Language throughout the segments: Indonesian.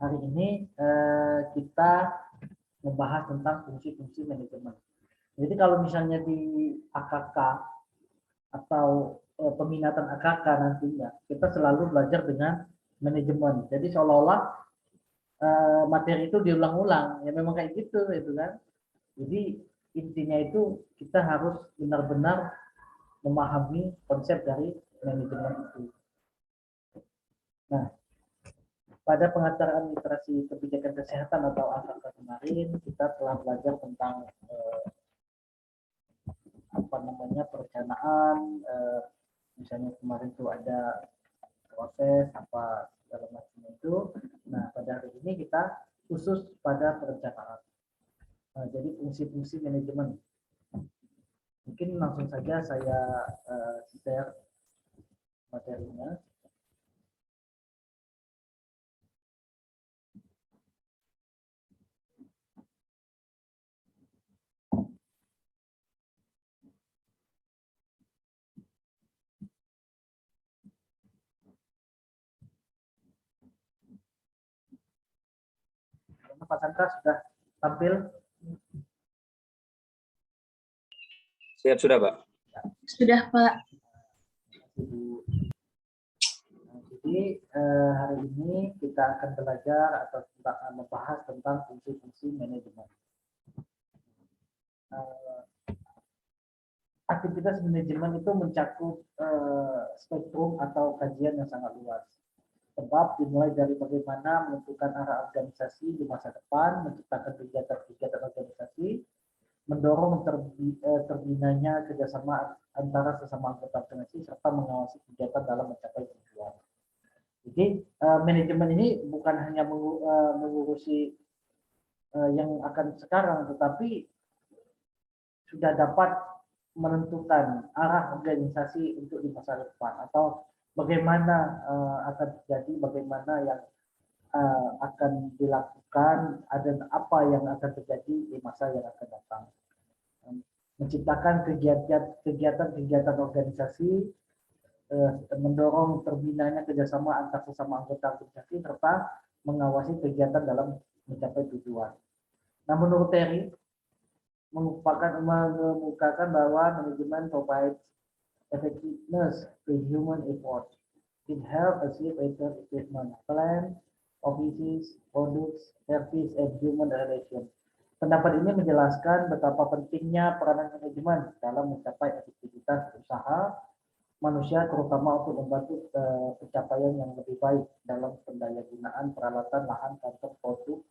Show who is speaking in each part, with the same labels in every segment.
Speaker 1: Hari ini kita membahas tentang fungsi-fungsi manajemen. Jadi kalau misalnya di AKK atau peminatan AKK nantinya, kita selalu belajar dengan manajemen. Jadi seolah-olah materi itu diulang-ulang. Ya memang kayak gitu, itu kan. Jadi intinya itu kita harus benar-benar memahami konsep dari manajemen itu. Nah, pada pengacaraan literasi kebijakan kesehatan atau AKK kemarin, kita telah belajar tentang apa namanya perencanaan, misalnya kemarin tuh ada proses apa segala macam itu. Nah, pada hari ini kita khusus pada perencanaan. Jadi fungsi-fungsi manajemen. Mungkin langsung saja saya share materinya. Pak Sandra sudah tampil?
Speaker 2: Siap, sudah Pak.
Speaker 3: Sudah Pak.
Speaker 1: Jadi hari ini kita akan belajar atau membahas tentang fungsi-fungsi manajemen. Aktivitas manajemen itu mencakup spektrum atau kajian yang sangat luas. Sebab dimulai dari bagaimana menentukan arah organisasi di masa depan, menciptakan kegiatan-kegiatan organisasi, mendorong terbinanya kerjasama antara sesama anggota organisasi, serta mengawasi kegiatan dalam mencapai tujuan. Jadi manajemen ini bukan hanya mengurusi yang akan sekarang, tetapi sudah dapat menentukan arah organisasi untuk di masa depan atau bagaimana akan terjadi, bagaimana yang akan dilakukan, dan apa yang akan terjadi di masa yang akan datang. Menciptakan kegiatan-kegiatan organisasi, mendorong terbinanya kerjasama antar sesama anggota organisasi, serta mengawasi kegiatan dalam mencapai tujuan. Nah, menurut Terry, mengemukakan bahwa manajemen provides effectiveness to human effort. It helps achieve better achievement plan, offices, products, service, and human relation. Pendapat ini menjelaskan betapa pentingnya peranan manajemen dalam mencapai efektivitas usaha manusia, terutama untuk membantu pencapaian yang lebih baik dalam pendayagunaan peralatan, lahan, kantor, produk,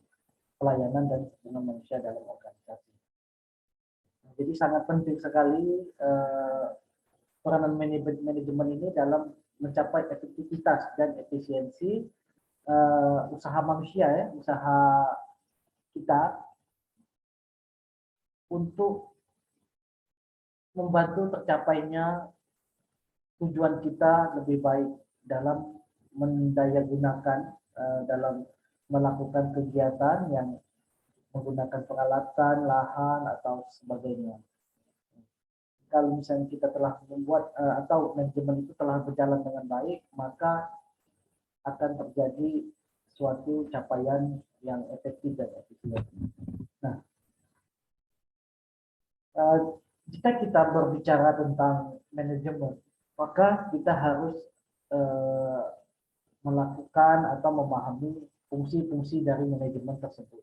Speaker 1: pelayanan, dan hubungan manusia dalam organisasi. Jadi sangat penting sekali peranan manajemen ini dalam mencapai efektivitas dan efisiensi usaha manusia, ya, usaha kita, untuk membantu tercapainya tujuan kita lebih baik dalam mendayagunakan, dalam melakukan kegiatan yang menggunakan peralatan, lahan, atau sebagainya. Kalau misalnya kita telah membuat atau manajemen itu telah berjalan dengan baik, maka akan terjadi suatu capaian yang efektif dan efisien. Nah, jika kita berbicara tentang manajemen, maka kita harus melakukan atau memahami fungsi-fungsi dari manajemen tersebut.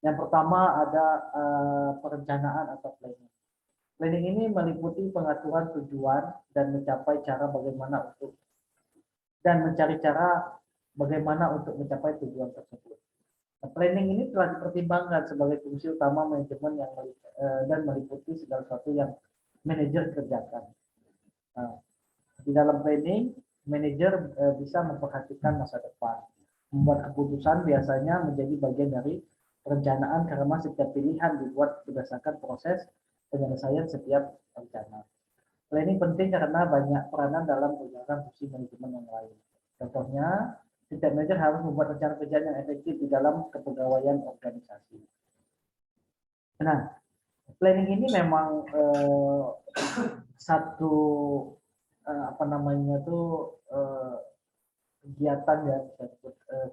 Speaker 1: Yang pertama ada perencanaan atau planning. Planning ini meliputi pengaturan tujuan dan mencari cara bagaimana untuk mencapai tujuan tersebut. Nah, planning ini telah dipertimbangkan sebagai fungsi utama manajemen dan meliputi segala sesuatu yang manajer kerjakan. Nah, di dalam planning, manajer bisa memperhatikan masa depan. Membuat keputusan biasanya menjadi bagian dari perencanaan karena setiap pilihan dibuat berdasarkan proses penyelesaian setiap rencana. Planning penting karena banyak peranan dalam menjalankan fungsi manajemen yang lain. Contohnya, setiap manajer harus membuat rencana kerja yang efektif di dalam kepegawaian organisasi. Nah, planning ini memang satu kegiatan ya,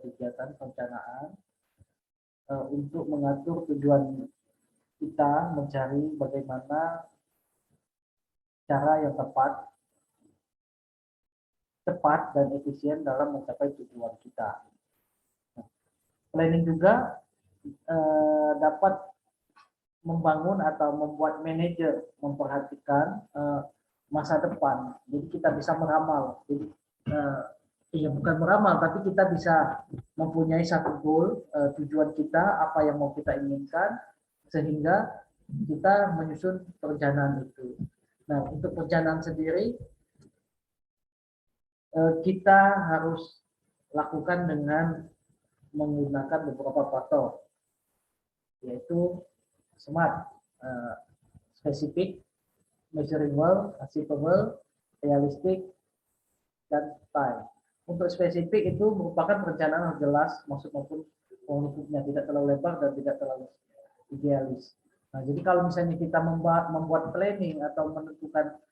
Speaker 1: kegiatan perencanaan untuk mengatur tujuan kita mencari bagaimana cara yang tepat dan efisien dalam mencapai tujuan kita. Planning juga dapat membangun atau membuat manajer memperhatikan masa depan. Jadi kita bisa meramal. Jadi bukan meramal, tapi kita bisa mempunyai satu goal, tujuan kita, apa yang mau kita inginkan, sehingga kita menyusun perencanaan itu. Nah, untuk perencanaan sendiri kita harus lakukan dengan menggunakan beberapa faktor, yaitu SMART, spesifik, measurable, achievable, realistic, dan time. Untuk spesifik itu merupakan perencanaan yang jelas, maksud maupun lingkupnya tidak terlalu lebar dan tidak terlalu idealis. Nah, jadi kalau misalnya kita membuat planning atau menentukan,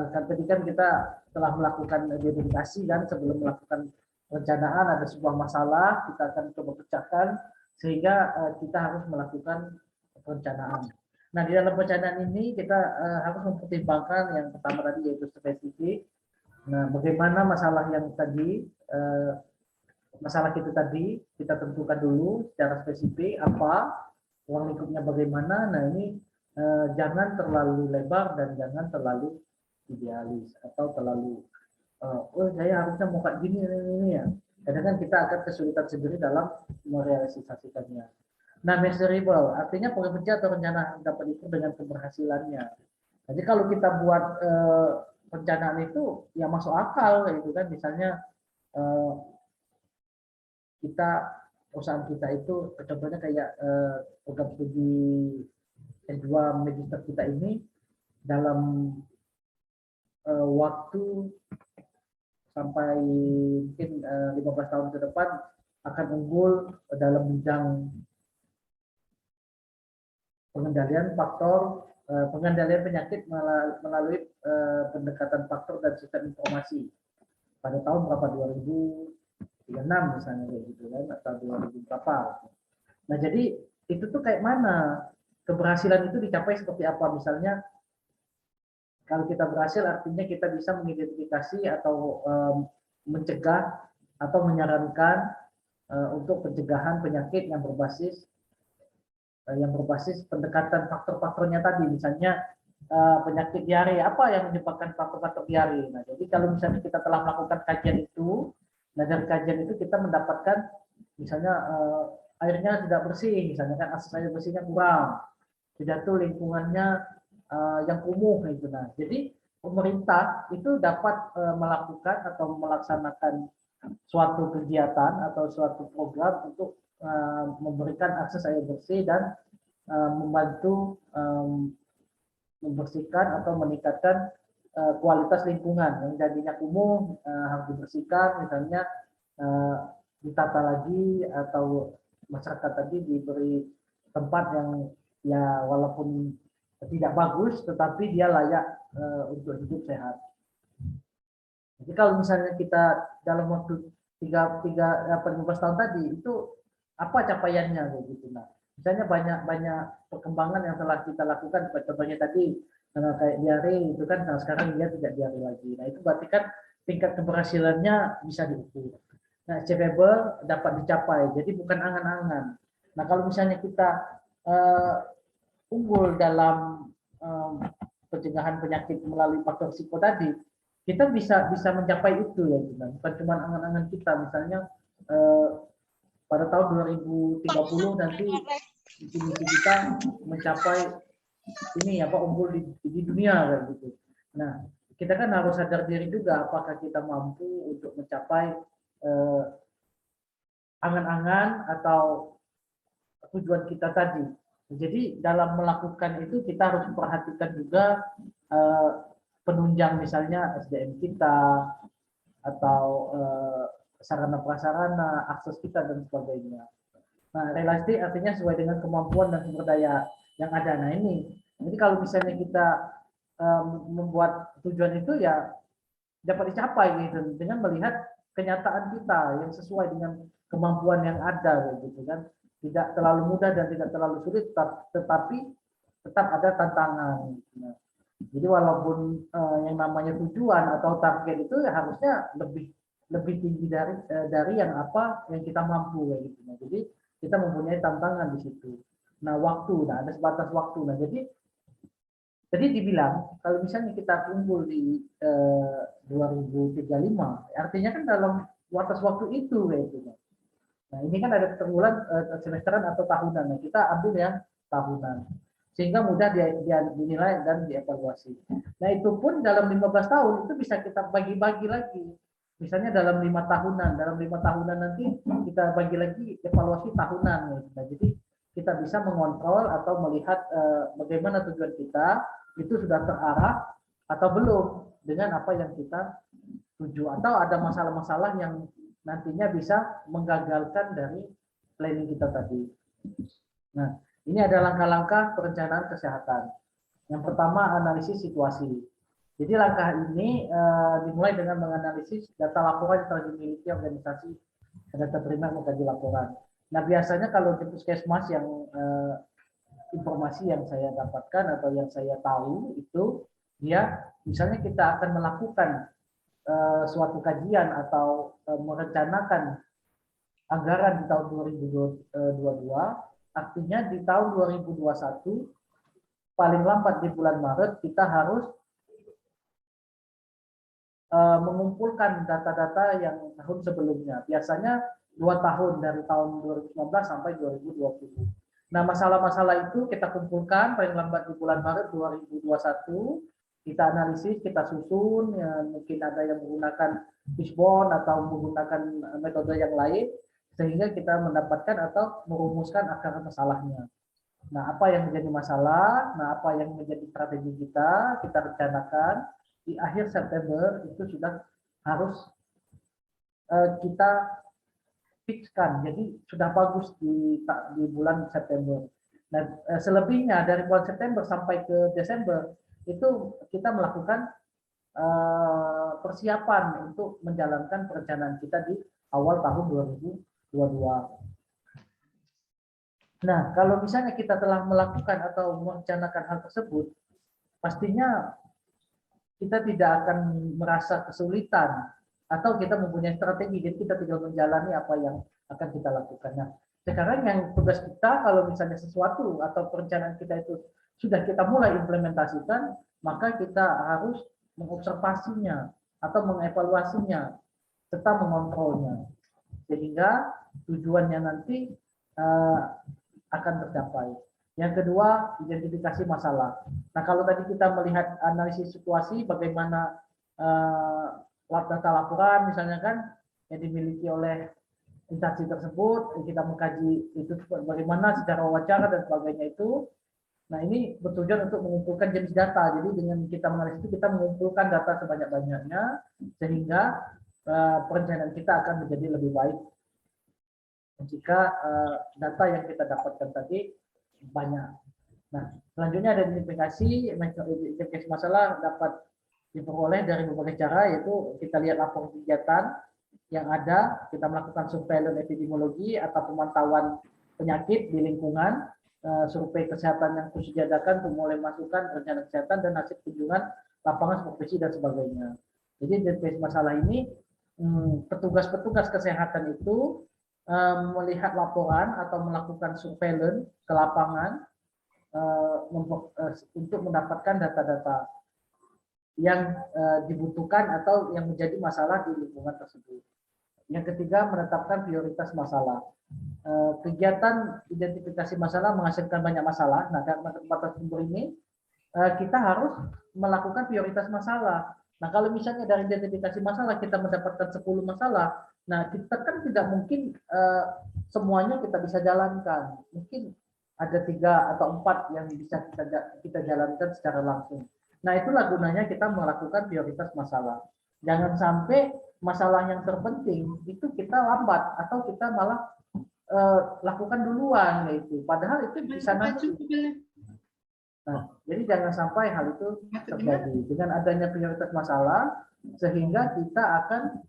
Speaker 1: tadi kan kita telah melakukan identifikasi kan sebelum melakukan perencanaan, ada sebuah masalah, kita akan coba pecahkan sehingga kita harus melakukan perencanaan. Nah, di dalam perencanaan ini kita harus mempertimbangkan yang pertama tadi yaitu spesifik. Nah, bagaimana masalah yang tadi, masalah kita tadi, kita tentukan dulu secara spesifik apa, ruang lingkupnya bagaimana. Nah, ini jangan terlalu lebar dan jangan terlalu idealis atau terlalu, saya harusnya mau kayak gini ini ya. Kadang kan kita akan kesulitan sendiri dalam merealisasikannya. Nah, measurable artinya program kerja atau rencana dapat diukur dengan keberhasilannya. Jadi kalau kita buat perencanaan itu ya masuk akal gitu kan, misalnya kita perusahaan kita itu contohnya kayak program studi S2 magister kita ini dalam waktu sampai mungkin 15 tahun ke depan akan unggul dalam bidang pengendalian penyakit melalui pendekatan faktor dan sistem informasi pada tahun berapa 2036 misalnya kayak gitu kan, atau 2000 berapa. Nah, jadi itu tuh kayak mana keberhasilan itu dicapai seperti apa, misalnya kalau kita berhasil artinya kita bisa mengidentifikasi atau mencegah atau menyarankan untuk pencegahan penyakit yang berbasis pendekatan faktor-faktornya tadi, misalnya penyakit diare, apa yang menyebabkan faktor-faktor diare. Nah, jadi kalau misalnya kita telah melakukan kajian itu, nah dari kajian itu kita mendapatkan misalnya airnya tidak bersih, misalnya kan akses air bersihnya kurang, tidak tuh lingkungannya yang kumuh gitu. Nah, jadi pemerintah itu dapat melakukan atau melaksanakan suatu kegiatan atau suatu program untuk memberikan akses air bersih dan membantu membersihkan atau meningkatkan kualitas lingkungan yang jadinya kumuh harus dibersihkan, misalnya ditata lagi atau masyarakat tadi diberi tempat yang ya walaupun tidak bagus tetapi dia layak untuk hidup sehat. Jadi kalau misalnya kita dalam waktu 15 tahun tadi itu apa capaiannya begitu. Nah, misalnya banyak perkembangan yang telah kita lakukan, contohnya tadi kayak diare itu kan, nah sekarang dia tidak diare lagi. Nah, itu berarti kan tingkat keberhasilannya bisa diukur. Nah, achievable dapat dicapai, jadi bukan angan-angan. Nah, kalau misalnya kita unggul dalam pencegahan penyakit melalui faktor risiko tadi, kita bisa mencapai itu ya, bukan cuma angan-angan kita. Misalnya pada tahun 2030 nanti misi kita mencapai ini unggul di dunia kayak gitu. Nah, kita kan harus sadar diri juga apakah kita mampu untuk mencapai angan-angan atau tujuan kita tadi. Jadi dalam melakukan itu kita harus memperhatikan juga penunjang, misalnya SDM kita atau sarana prasarana, akses kita dan sebagainya. Nah, realistik artinya sesuai dengan kemampuan dan sumber daya yang ada. Nah, ini. Jadi kalau misalnya kita membuat tujuan itu ya dapat dicapai gitu dengan melihat kenyataan kita yang sesuai dengan kemampuan yang ada gitu kan. Tidak terlalu mudah dan tidak terlalu sulit, tetapi tetap ada tantangan. Nah, jadi walaupun yang namanya tujuan atau target itu ya harusnya lebih tinggi dari yang apa yang kita mampu gitu. Nah, jadi kita mempunyai tantangan di situ. Nah, ada sebatas waktu. Nah, jadi dibilang kalau misalnya kita kumpul di 2035, artinya kan dalam batas waktu itu gitu. Nah, ini kan ada perbulan semesteran atau tahunan. Nah, kita ambil yang tahunan. Sehingga mudah dinilai dan dievaluasi. Nah, itu pun dalam 15 tahun itu bisa kita bagi-bagi lagi. Misalnya dalam 5 tahunan, nanti kita bagi lagi evaluasi tahunan. Nah, jadi kita bisa mengontrol atau melihat bagaimana tujuan kita itu sudah terarah atau belum dengan apa yang kita tuju, atau ada masalah-masalah yang nantinya bisa menggagalkan dari planning kita tadi. Nah, ini ada langkah-langkah perencanaan kesehatan. Yang pertama, analisis situasi. Jadi langkah ini dimulai dengan menganalisis data laporan yang telah dimiliki organisasi data primer mengkaji laporan. Nah, biasanya kalau di puskesmas yang informasi yang saya dapatkan atau yang saya tahu itu, dia misalnya kita akan melakukan suatu kajian atau merencanakan anggaran di tahun 2022, artinya di tahun 2021 paling lambat di bulan Maret kita harus mengumpulkan data-data yang tahun sebelumnya. Biasanya 2 tahun dari tahun 2019 sampai 2020. Nah, masalah-masalah itu kita kumpulkan paling lambat di bulan Maret 2021. Kita analisis, kita susun, ya, mungkin ada yang menggunakan fishbone atau menggunakan metode yang lain, sehingga kita mendapatkan atau merumuskan akar masalahnya. Nah, apa yang menjadi masalah, apa yang menjadi strategi kita rencanakan di akhir September itu sudah harus kita fixkan. Jadi sudah bagus di bulan September. Nah, selebihnya dari bulan September sampai ke Desember itu kita melakukan persiapan untuk menjalankan perencanaan kita di awal tahun 2022. Nah, kalau misalnya kita telah melakukan atau merencanakan hal tersebut, pastinya kita tidak akan merasa kesulitan atau kita mempunyai strategi, jadi kita tinggal menjalani apa yang akan kita lakukan. Nah, sekarang yang tugas kita kalau misalnya sesuatu atau perencanaan kita itu sudah kita mulai implementasikan, maka kita harus mengobservasinya atau mengevaluasinya serta mengontrolnya sehingga tujuannya nanti akan tercapai. Yang kedua, identifikasi masalah. Nah, kalau tadi kita melihat analisis situasi, bagaimana data laporan misalnya kan yang dimiliki oleh instansi tersebut, kita mengkaji itu bagaimana secara wawancara dan sebagainya itu. Nah, ini bertujuan untuk mengumpulkan jenis data. Jadi dengan kita menganalisis itu, kita mengumpulkan data sebanyak-banyaknya sehingga perencanaan kita akan menjadi lebih baik jika data yang kita dapatkan tadi banyak. Nah, selanjutnya ada identifikasi masalah dapat diperoleh dari berbagai cara, yaitu kita lihat laporan kegiatan yang ada, kita melakukan surveillance epidemiologi atau pemantauan penyakit di lingkungan, survei kesehatan yang khusus diadakan untuk mulai masukan rencana kesehatan dan hasil kunjungan lapangan supervisi dan sebagainya. Jadi identifikasi masalah ini petugas-petugas kesehatan itu melihat laporan atau melakukan surveillance ke lapangan untuk mendapatkan data-data yang dibutuhkan atau yang menjadi masalah di lingkungan tersebut. Yang ketiga, menetapkan prioritas masalah. Kegiatan identifikasi masalah menghasilkan banyak masalah. Nah, karena keterbatasan sumber ini, kita harus melakukan prioritas masalah. Nah, kalau misalnya dari identifikasi masalah kita mendapatkan 10 masalah, nah kita kan tidak mungkin semuanya kita bisa jalankan. Mungkin ada 3 atau 4 yang bisa kita jalankan secara langsung. Nah, itulah gunanya kita melakukan prioritas masalah. Jangan sampai masalah yang terpenting itu kita lambat atau kita malah lakukan duluan, yaitu padahal itu bisa nanti. Nah, jadi jangan sampai hal itu terjadi. Dengan adanya prioritas masalah, sehingga kita akan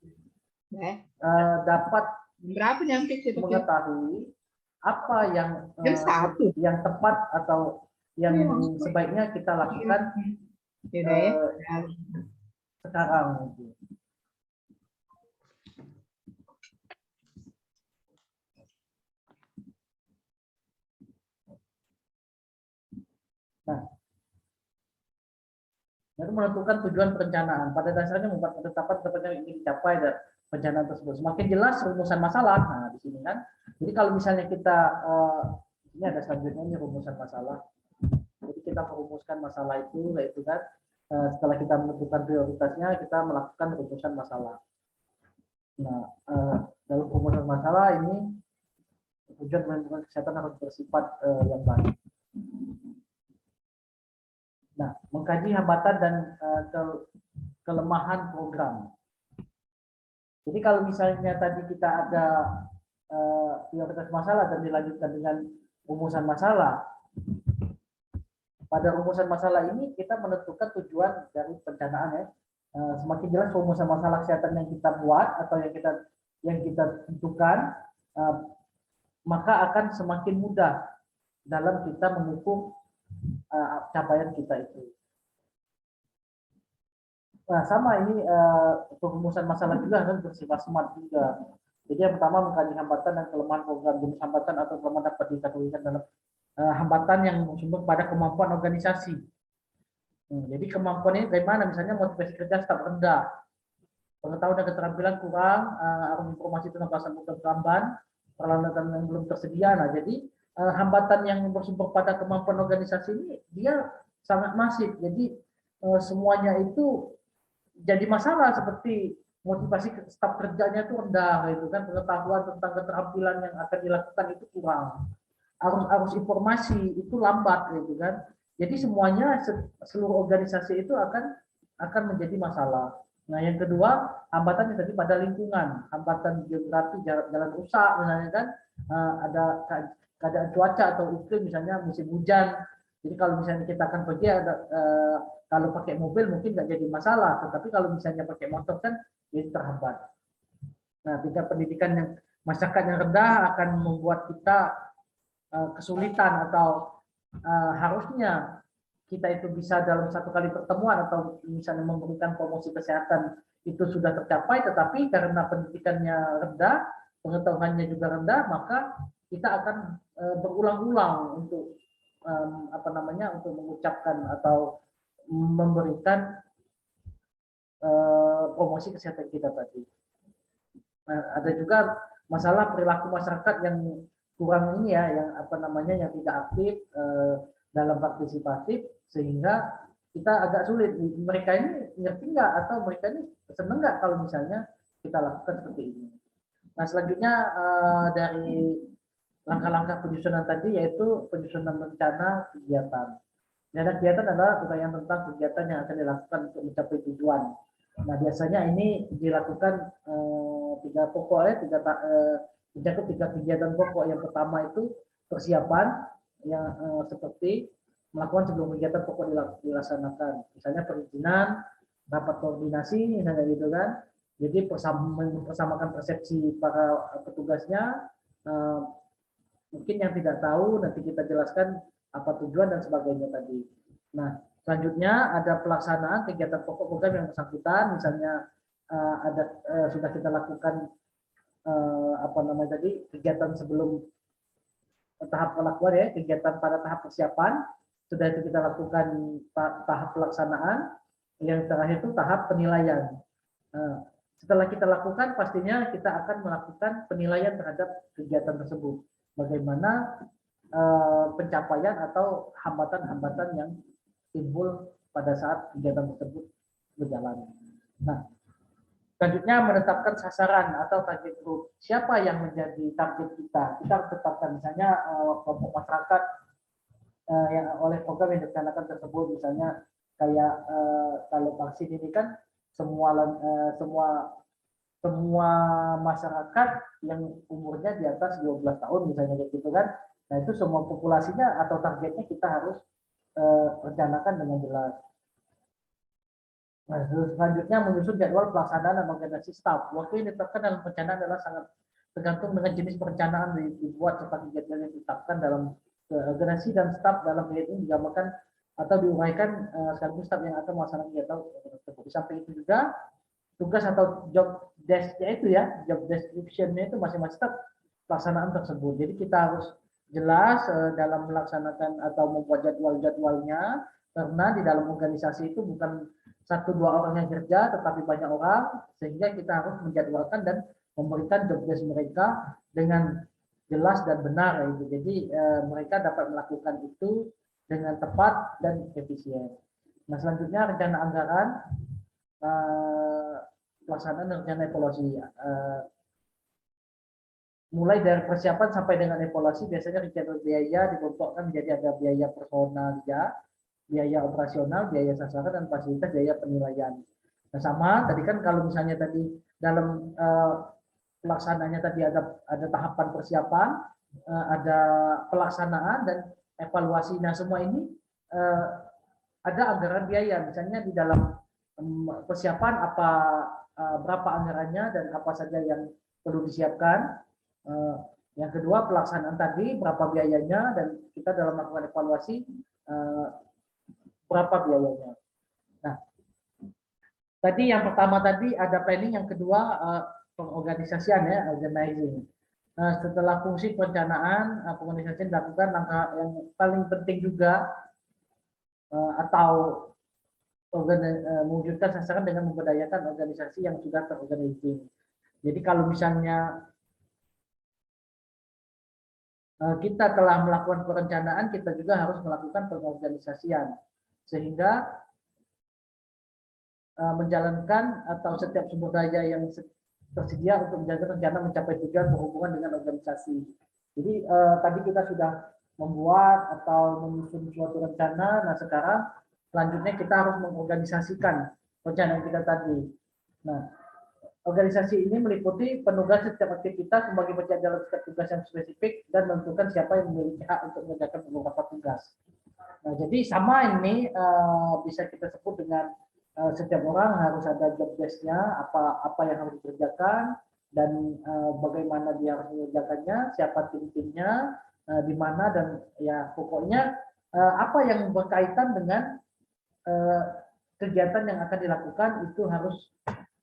Speaker 1: dapat
Speaker 3: Berapa yang fix itu?
Speaker 1: mengetahui apa
Speaker 3: Jam 1.
Speaker 1: yang tepat atau yang sebaiknya kita lakukan
Speaker 3: Yaudah ya.
Speaker 1: sekarang. Nah, itu menentukan tujuan perencanaan. Pada dasarnya membuat penetapan yang ingin dicapai dan perencanaan tersebut. Semakin jelas rumusan masalah. Nah, di sini kan. Jadi kalau misalnya kita ini ada selanjutnya ini rumusan masalah. Jadi kita merumuskan masalah itu, yaitu kan setelah kita menentukan prioritasnya, kita melakukan rumusan masalah. Nah, dalam rumusan masalah ini tujuan manajemen kesehatan harus bersifat yang baik. Nah, mengkaji hambatan dan kelemahan program. Jadi kalau misalnya tadi kita ada prioritas masalah dan dilanjutkan dengan rumusan masalah, pada rumusan masalah ini kita menentukan tujuan dari perencanaan ya. Semakin jelas rumusan masalah kesehatan yang kita buat atau yang kita tentukan, maka akan semakin mudah dalam kita mengukur capaian kita itu. Nah, sama ini perumusan masalah juga harus bersifat smart juga. Jadi yang pertama mengkaji hambatan dan kelemahan program. Jenis hambatan atau kelemahan dapat dikategorikan dalam hambatan yang bersumber pada kemampuan organisasi. Jadi kemampuan ini bagaimana? Misalnya motivasi kerja tetap rendah, pengetahuan dan keterampilan kurang, arus informasi tentang pelaksanaan program tambahan, peralatan yang belum tersedia. Nah, jadi hambatan yang bersumber pada kemampuan organisasi ini dia sangat masif. Jadi semuanya itu jadi masalah seperti motivasi staf kerjanya itu rendah, gitu kan, pengetahuan tentang keterampilan yang akan dilakukan itu kurang, arus informasi itu lambat, gitu kan. Jadi semuanya seluruh organisasi itu akan menjadi masalah. Nah, yang kedua hambatan yang tadi pada lingkungan, hambatan geografi, jalan rusak, misalnya kan, ada keadaan cuaca atau iklim, misalnya musim hujan. Jadi kalau misalnya kita akan pergi kalau pakai mobil mungkin nggak jadi masalah, tetapi kalau misalnya pakai motor kan jadi terhambat. Nah, tingkat pendidikan yang masyarakat yang rendah akan membuat kita kesulitan atau harusnya kita itu bisa dalam satu kali pertemuan atau misalnya memberikan promosi kesehatan itu sudah tercapai, tetapi karena pendidikannya rendah, pengetahuannya juga rendah, maka kita akan berulang-ulang untuk untuk mengucapkan atau memberikan promosi kesehatan kita tadi. Nah, ada juga masalah perilaku masyarakat yang kurang ini ya, yang yang tidak aktif dalam partisipatif, sehingga kita agak sulit. Mereka ini ngerti nggak atau mereka ini seneng nggak kalau misalnya kita lakukan seperti ini. Nah, selanjutnya dari langkah-langkah penyusunan tadi yaitu penyusunan rencana kegiatan. Rencana kegiatan adalah uraian tentang kegiatan yang akan dilakukan untuk mencapai tujuan. Nah, biasanya ini dilakukan tiga kegiatan pokok. Yang pertama itu persiapan yang seperti melakukan sebelum kegiatan pokok dilaksanakan. Misalnya perizinan, rapat koordinasi, misalnya gitu kan. Jadi mempersamakan persepsi para petugasnya. Mungkin yang tidak tahu nanti kita jelaskan apa tujuan dan sebagainya tadi. Nah, selanjutnya ada pelaksanaan kegiatan pokok program yang bersangkutan, misalnya sudah kita lakukan kegiatan sebelum tahap pelakuan ya, kegiatan pada tahap persiapan, sudah itu kita lakukan tahap pelaksanaan, yang terakhir itu tahap penilaian. Setelah kita lakukan, pastinya kita akan melakukan penilaian terhadap kegiatan tersebut. Bagaimana pencapaian atau hambatan-hambatan yang timbul pada saat kegiatan tersebut berjalan. Nah, selanjutnya menetapkan sasaran atau target group. Siapa yang menjadi target kita? Kita harus tetapkan misalnya kelompok masyarakat yang oleh program yang direncanakan tersebut. Misalnya kayak kalau vaksin ini kan semua masyarakat yang umurnya di atas 12 tahun misalnya gitu kan. Nah, itu semua populasinya atau targetnya kita harus rencanakan dengan jelas. Nah, selanjutnya menyusun jadwal pelaksanaan dan organisasi staf. Waktu yang ditetapkan dalam perencanaan adalah sangat tergantung dengan jenis perencanaan dibuat serta kegiatan yang ditetapkan dalam organisasi dan staf dalam hal ini digambarkan atau diuraikan sekaligus staf yang akan melaksanakan kegiatan tersebut. Di samping itu juga tugas atau job desk-nya itu ya, job description-nya itu masing-masing staf pelaksanaan tersebut. Jadi kita harus jelas dalam melaksanakan atau membuat jadwal-jadwalnya karena di dalam organisasi itu bukan satu dua orang yang kerja tetapi banyak orang sehingga kita harus menjadwalkan dan memberikan job desk mereka dengan jelas dan benar itu. Jadi mereka dapat melakukan itu dengan tepat dan efisien. Nah, selanjutnya rencana anggaran pelaksanaan rencana evaluasi. Mulai dari persiapan sampai dengan evaluasi biasanya rencana biaya dikelompokkan menjadi ada biaya personal ya, biaya operasional, biaya sasaran dan fasilitas, biaya penilaian. Nah, sama tadi kan kalau misalnya tadi dalam pelaksananya tadi ada tahapan persiapan, ada pelaksanaan dan evaluasi. Nah, semua ini ada anggaran biaya. Misalnya di dalam persiapan berapa anggarannya dan apa saja yang perlu disiapkan. Yang kedua pelaksanaan tadi berapa biayanya dan kita dalam melakukan evaluasi berapa biayanya. Nah, tadi yang pertama tadi ada planning, yang kedua pengorganisasian ya, organizing. Setelah fungsi perencanaan, pengorganisasian dilakukan langkah yang paling penting juga atau mewujudkan sasaran dengan memberdayakan organisasi yang sudah terorganisir. Jadi kalau misalnya kita telah melakukan perencanaan, kita juga harus melakukan pengorganisasian sehingga menjalankan atau setiap sumber daya yang tersedia untuk menjalankan rencana mencapai tujuan berhubungan dengan organisasi. Jadi tadi kita sudah membuat atau menyusun suatu rencana. Nah, sekarang selanjutnya kita harus mengorganisasikan rencana kita tadi. Nah, organisasi ini meliputi penugasan setiap aktivitas sebagai bagian dalam setiap tugas yang spesifik dan menentukan siapa yang memiliki hak untuk mengerjakan beberapa tugas. Nah, jadi sama ini bisa kita sebut dengan setiap orang harus ada job desk-nya, apa yang harus dikerjakan dan bagaimana dia harus mengerjakannya, siapa tim-timnya, di mana dan ya pokoknya apa yang berkaitan dengan kegiatan yang akan dilakukan itu harus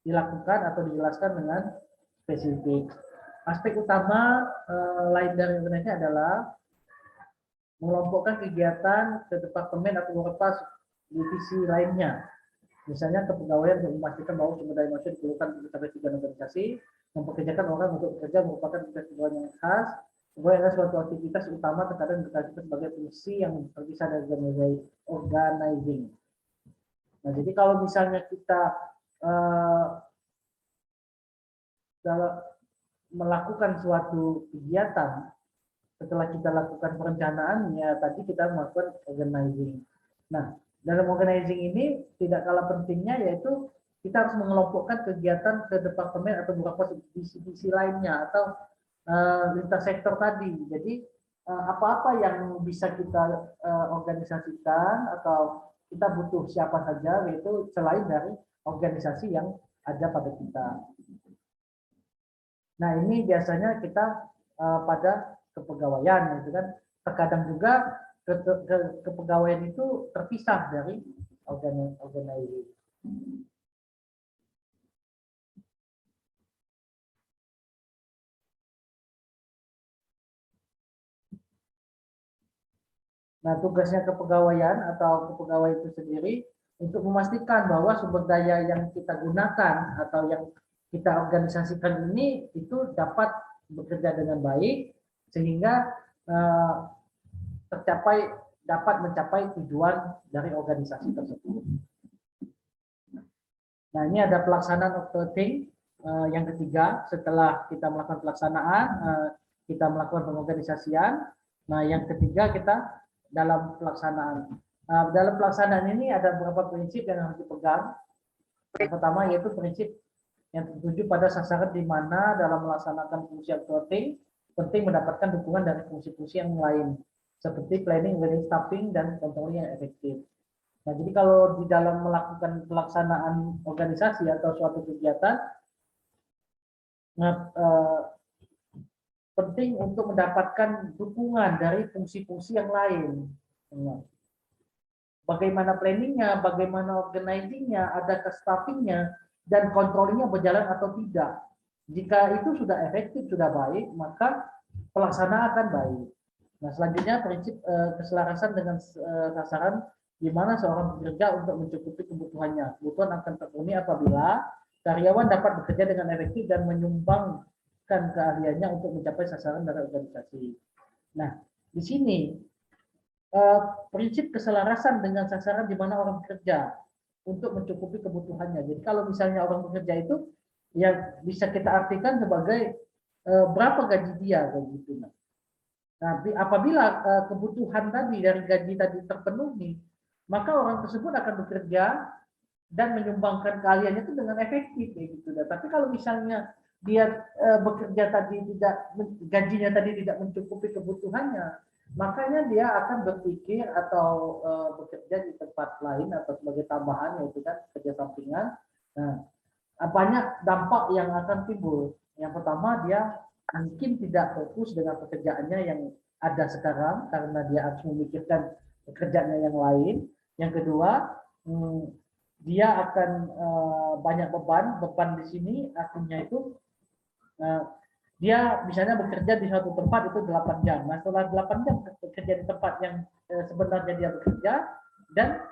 Speaker 1: dilakukan atau dijelaskan dengan spesifik. Aspek utama lain dari organisasi adalah mengelompokkan kegiatan ke departemen atau beberapa divisi lainnya. Misalnya kepegawaian untuk memastikan bahwa sumber daya manusia diperlukan untuk mencapai tujuan organisasi, mempekerjakan orang untuk bekerja merupakan tugas pegawai yang khas. Pegawai adalah suatu aktivitas utama terkadang dikatakan sebagai fungsi yang terpisah dari organizing. Nah, jadi kalau misalnya kita dalam melakukan suatu kegiatan, setelah kita lakukan perencanaan, ya tadi kita melakukan organizing. Nah, dalam organizing ini tidak kalah pentingnya yaitu kita harus mengelompokkan kegiatan ke departemen atau beberapa divisi lainnya atau lintas sektor tadi. Jadi apa-apa yang bisa kita organisasikan atau kita butuh siapa saja yaitu selain dari organisasi yang ada pada kita. Nah, ini biasanya kita pada kepegawaian gitu kan. Terkadang juga kepegawaian itu terpisah dari organisasi. Nah, tugasnya kepegawaian atau kepegawaian itu sendiri untuk memastikan bahwa sumber daya yang kita gunakan atau yang kita organisasikan ini itu dapat bekerja dengan baik sehingga dapat mencapai tujuan dari organisasi tersebut. Nah, ini ada pelaksanaan auditing yang ketiga. Setelah kita melakukan pelaksanaan, kita melakukan pengorganisasian. Nah, yang ketiga kita dalam pelaksanaan. Dalam pelaksanaan ini ada beberapa prinsip yang harus dipegang. Yang pertama yaitu prinsip yang tertuju pada sasaran di mana dalam melaksanakan fungsi auditing penting mendapatkan dukungan dari fungsi-fungsi yang lain seperti planning, staffing, dan controlling yang efektif. Nah, jadi kalau di dalam melakukan pelaksanaan organisasi atau suatu kegiatan, nah, penting untuk mendapatkan dukungan dari fungsi-fungsi yang lain. Nah, bagaimana planningnya, bagaimana organizingnya, ada staffingnya, dan controllingnya berjalan atau tidak. Jika itu sudah efektif, sudah baik, maka pelaksanaan akan baik. Nah, selanjutnya prinsip keselarasan dengan sasaran di mana seorang bekerja untuk mencukupi kebutuhannya. Kebutuhan akan terpenuhi apabila karyawan dapat bekerja dengan efektif dan menyumbangkan keahliannya untuk mencapai sasaran dari organisasi. Nah, di sini prinsip keselarasan dengan sasaran di mana orang bekerja untuk mencukupi kebutuhannya. Jadi kalau misalnya orang bekerja itu yang bisa kita artikan sebagai berapa gaji dia kayak gitu. Nah, apabila kebutuhan tadi dari gaji tadi terpenuhi, maka orang tersebut akan bekerja dan menyumbangkan keahliannya itu dengan efektif kayak gitu. Nah, tapi kalau misalnya dia bekerja tadi tidak gajinya tadi tidak mencukupi kebutuhannya, makanya dia akan berpikir atau bekerja di tempat lain atau sebagai tambahan yaitu kan kerja sampingan. Nah, banyak dampak yang akan timbul. Yang pertama, dia mungkin tidak fokus dengan pekerjaannya yang ada sekarang karena dia harus memikirkan pekerjaannya yang lain. Yang kedua, dia akan banyak beban di sini artinya itu dia misalnya bekerja di suatu tempat itu 8 jam. Nah, setelah 8 jam bekerja di tempat yang sebenarnya dia bekerja dan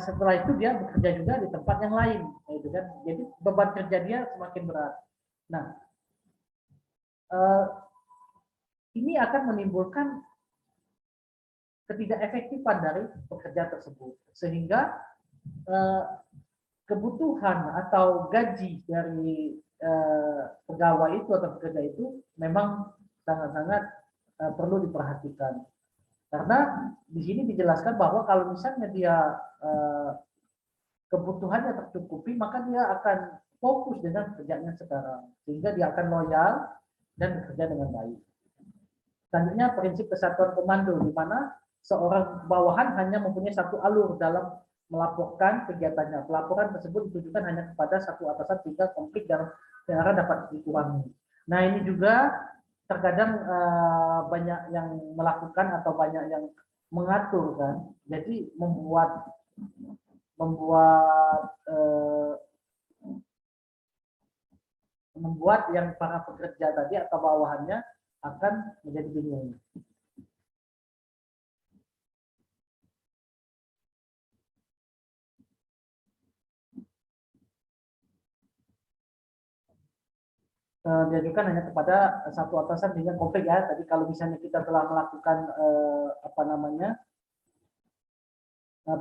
Speaker 1: setelah itu dia bekerja juga di tempat yang lain, gitu kan. Jadi beban kerja dia semakin berat. Nah, ini akan menimbulkan ketidakefektifan dari pekerja tersebut, sehingga kebutuhan atau gaji dari pegawai itu atau pekerja itu memang sangat-sangat perlu diperhatikan. Karena di sini dijelaskan bahwa kalau misalnya dia kebutuhannya tercukupi, maka dia akan fokus dengan kerjanya sekarang, sehingga dia akan loyal dan bekerja dengan baik. Selanjutnya prinsip kesatuan komando, di mana seorang bawahan hanya mempunyai satu alur dalam melaporkan kegiatannya. Pelaporan tersebut ditujukan hanya kepada satu atasan sehingga konflik dalam daerah dapat dikurangi. Nah, ini juga terkadang banyak yang melakukan atau banyak yang mengatur kan. Jadi membuat yang para pekerja tadi atau bawahannya akan menjadi bingung. Diajukan hanya kepada satu atasan dengan konflik ya. Tadi kalau misalnya kita telah melakukan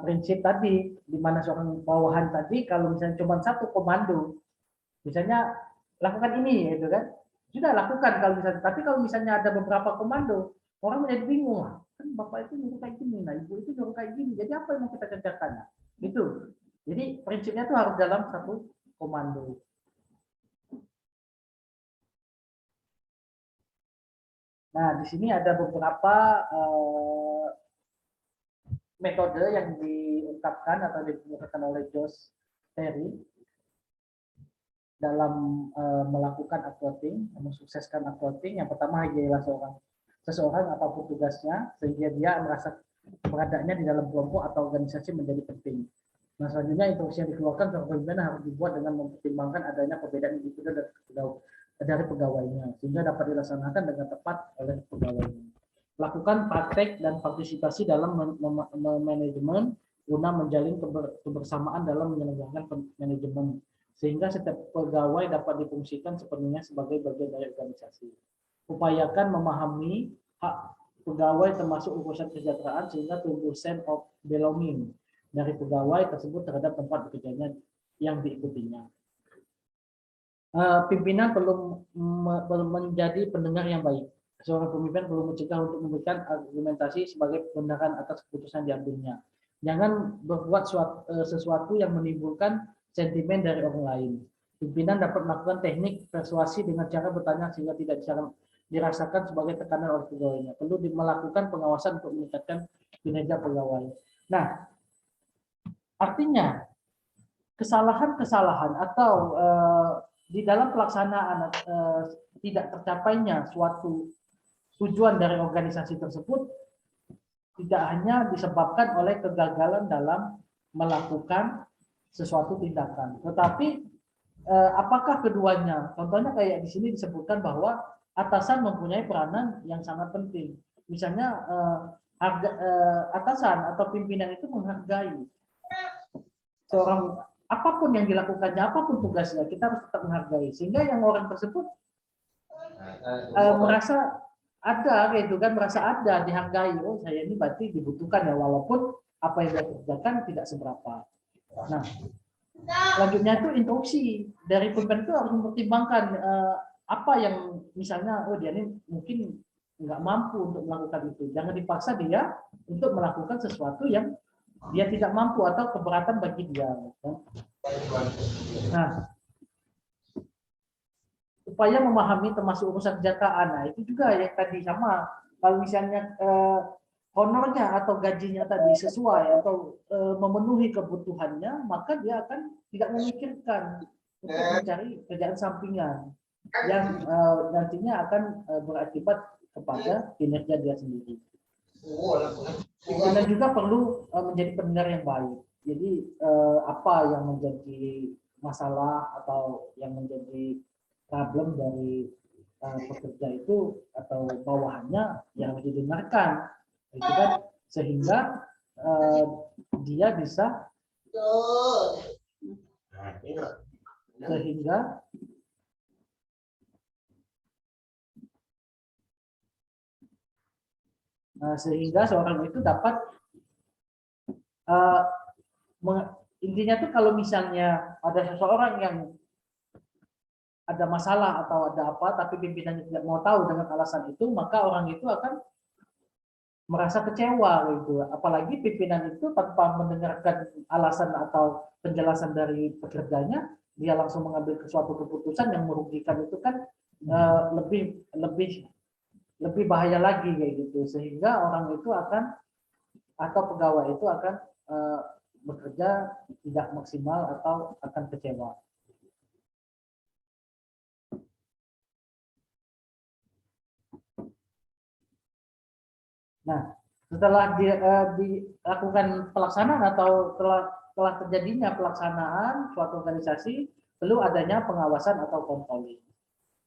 Speaker 1: prinsip tadi di mana seorang bawahan tadi kalau misalnya cuma satu komando, misalnya lakukan ini gitu kan, sudah lakukan kalau misalnya. Tapi kalau misalnya ada beberapa komando, orang menjadi bingung lah. Kan bapak itu nyuruh kayak gini, nah ibu itu nyuruh kayak gini. Jadi apa yang mau kita kerjakan? Gitu. Jadi prinsipnya itu harus dalam satu komando. Nah, di sini ada beberapa metode yang diungkapkan atau dikemukakan oleh Josh Terry dalam melakukan uploading, mensukseskan uploading. Yang pertama ialah seseorang apapun tugasnya sehingga dia merasa beradanya di dalam kelompok atau organisasi menjadi penting. Nah, selanjutnya instruksi yang dikeluarkan seorang pemimpin harus dibuat dengan mempertimbangkan adanya perbedaan individu dari pegawainya sehingga dapat dilaksanakan dengan tepat oleh pegawainya. Lakukan praktek dan partisipasi dalam manajemen guna menjalin kebersamaan dalam menyelenggarakan manajemen sehingga setiap pegawai dapat difungsikan sepenuhnya sebagai bagian dari organisasi. Upayakan memahami hak pegawai termasuk urusan kesejahteraan sehingga tumbuh sense of belonging dari pegawai tersebut terhadap tempat bekerjanya yang diikutinya. Pimpinan perlu menjadi pendengar yang baik. Seorang pemimpin perlu mencegah untuk memberikan argumentasi sebagai pembenaran atas keputusan diambilnya. Jangan berbuat sesuatu yang menimbulkan sentimen dari orang lain. Pimpinan dapat melakukan teknik persuasi dengan cara bertanya sehingga tidak dirasakan sebagai tekanan oleh pegawainya. Perlu melakukan pengawasan untuk meningkatkan kinerja pegawai. Nah, Artinya kesalahan-kesalahan atau di dalam pelaksanaan tidak tercapainya suatu tujuan dari organisasi tersebut tidak hanya disebabkan oleh kegagalan dalam melakukan sesuatu tindakan, tetapi apakah keduanya? Contohnya kayak di sini disebutkan bahwa atasan mempunyai peranan yang sangat penting. Misalnya atasan atau pimpinan itu menghargai seorang apapun yang dilakukannya, apapun tugasnya, kita harus tetap menghargai. Sehingga yang orang tersebut merasa ada, gitu kan, merasa ada, dihargai. Oh, saya ini berarti dibutuhkan ya, walaupun apa yang dia kerjakan tidak seberapa. Nah, selanjutnya itu instruksi dari pimpinan itu harus mempertimbangkan apa yang misalnya, oh dia ini mungkin nggak mampu untuk melakukan itu. Jangan dipaksa dia untuk melakukan sesuatu yang dia tidak mampu atau keberatan bagi dia. Nah, upaya memahami termasuk urusan kejataan. Nah, itu juga yang tadi sama. Kalau misalnya honornya atau gajinya tadi sesuai atau memenuhi kebutuhannya, maka dia akan tidak memikirkan untuk mencari kerjaan sampingan yang nantinya akan berakibat kepada kinerja dia sendiri. Dan juga perlu menjadi pendengar yang baik. Jadi apa yang menjadi masalah atau yang menjadi problem dari pekerja itu atau bawahannya yang didengarkan, itu kan, sehingga dia bisa sehingga seorang itu dapat intinya tuh kalau misalnya ada seseorang yang ada masalah atau ada apa, tapi pimpinannya tidak mau tahu dengan alasan itu, maka orang itu akan merasa kecewa gitu. Apalagi pimpinan itu tanpa mendengarkan alasan atau penjelasan dari pekerjanya, dia langsung mengambil suatu keputusan yang merugikan, itu kan lebih bahaya lagi kayak gitu. Sehingga orang itu akan atau pegawai itu akan bekerja tidak maksimal atau akan kecewa. Nah, setelah dilakukan pelaksanaan atau telah terjadinya pelaksanaan suatu organisasi, perlu adanya pengawasan atau controlling.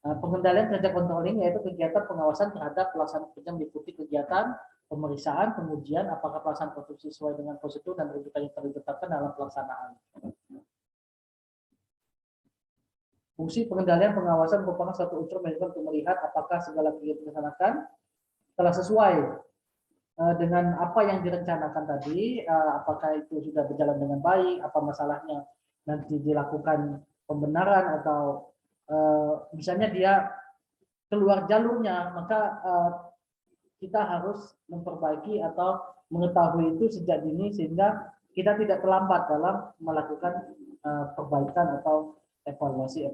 Speaker 1: Nah, pengendalian kerja controlling yaitu kegiatan pengawasan terhadap pelaksanaan kerja meliputi kegiatan pemeriksaan, pengujian apakah pelaksanaan konstruksi sesuai dengan prosedur dan rujukan yang telah ditetapkan dalam pelaksanaan. Fungsi pengendalian pengawasan merupakan suatu unsur manajemen untuk melihat apakah segala kegiatan dilaksanakan telah sesuai dengan apa yang direncanakan tadi, apakah itu sudah berjalan dengan baik, apa masalahnya, nanti dilakukan pembenaran atau misalnya dia keluar jalurnya, maka kita harus memperbaiki atau mengetahui itu sejak dini sehingga kita tidak terlambat dalam melakukan perbaikan atau evaluasi.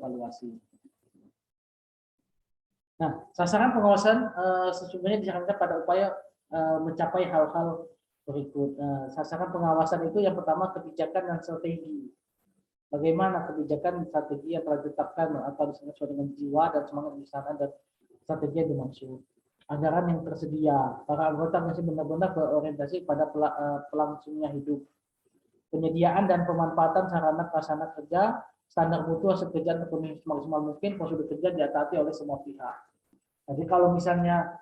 Speaker 1: Nah, sasaran pengawasan sesungguhnya disarankan pada upaya mencapai hal-hal berikut. Sasaran pengawasan itu yang pertama kebijakan dan strategi. Bagaimana kebijakan strategi yang telah ditetapkan atau sesuai dengan jiwa dan semangat perusahaan dan strategi yang dimaksud. Anggaran yang tersedia. Para anggota masih benar-benar berorientasi pada pelangsungnya hidup. Penyediaan dan pemanfaatan sarana prasarana kerja, standar mutu hasil kerja terpenuhi semaksimal mungkin, prosedur kerja diataati oleh semua pihak. Jadi kalau misalnya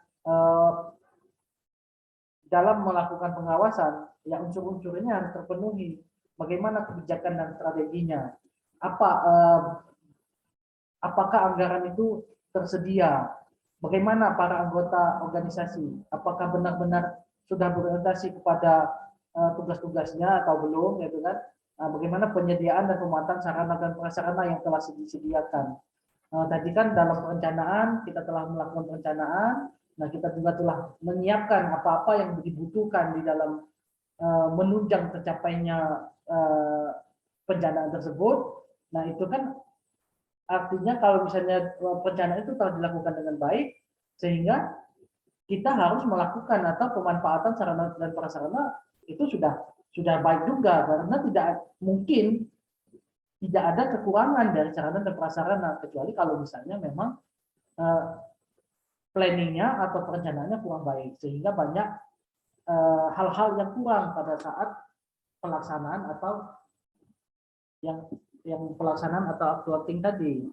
Speaker 1: dalam melakukan pengawasan, ya unsur-unsurnya harus terpenuhi. Bagaimana kebijakan dan strateginya? Apakah anggaran itu tersedia? Bagaimana para anggota organisasi? Apakah benar-benar sudah berorientasi kepada tugas-tugasnya atau belum, gitu kan? Bagaimana penyediaan dan pemanfaatan sarana dan prasarana yang telah disediakan? Tadi kan dalam perencanaan kita telah melakukan perencanaan. Nah, kita juga telah menyiapkan apa-apa yang dibutuhkan di dalam menunjang tercapainya perencanaan tersebut. Nah, itu kan artinya kalau misalnya perencanaan itu telah dilakukan dengan baik, sehingga kita harus melakukan atau pemanfaatan sarana dan prasarana itu sudah sudah baik juga, karena tidak mungkin tidak ada kekurangan dari sarana dan prasarana, kecuali kalau misalnya memang planningnya atau perencanaannya kurang baik, sehingga banyak hal-hal yang kurang pada saat pelaksanaan atau yang pelaksanaan atau uploading tadi.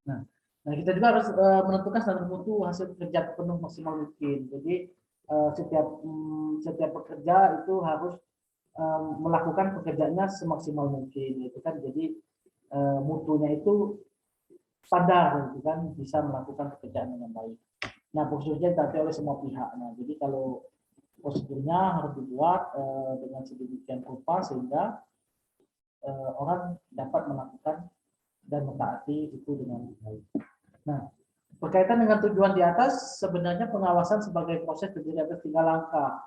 Speaker 1: Nah, kita juga harus menentukan standar mutu hasil kerja penuh maksimal mungkin. Jadi setiap pekerja itu harus melakukan pekerjaannya semaksimal mungkin, gitu kan. Jadi mutunya itu standar, gitu kan, bisa melakukan pekerjaan dengan baik. Nah, khususnya ditaati oleh semua pihak. Nah, jadi kalau prosedurnya harus dibuat dengan sedemikian rupa sehingga orang dapat melakukan dan mentaati itu dengan baik. Nah, berkaitan dengan tujuan di atas, sebenarnya pengawasan sebagai proses terdiri atas 3 langkah.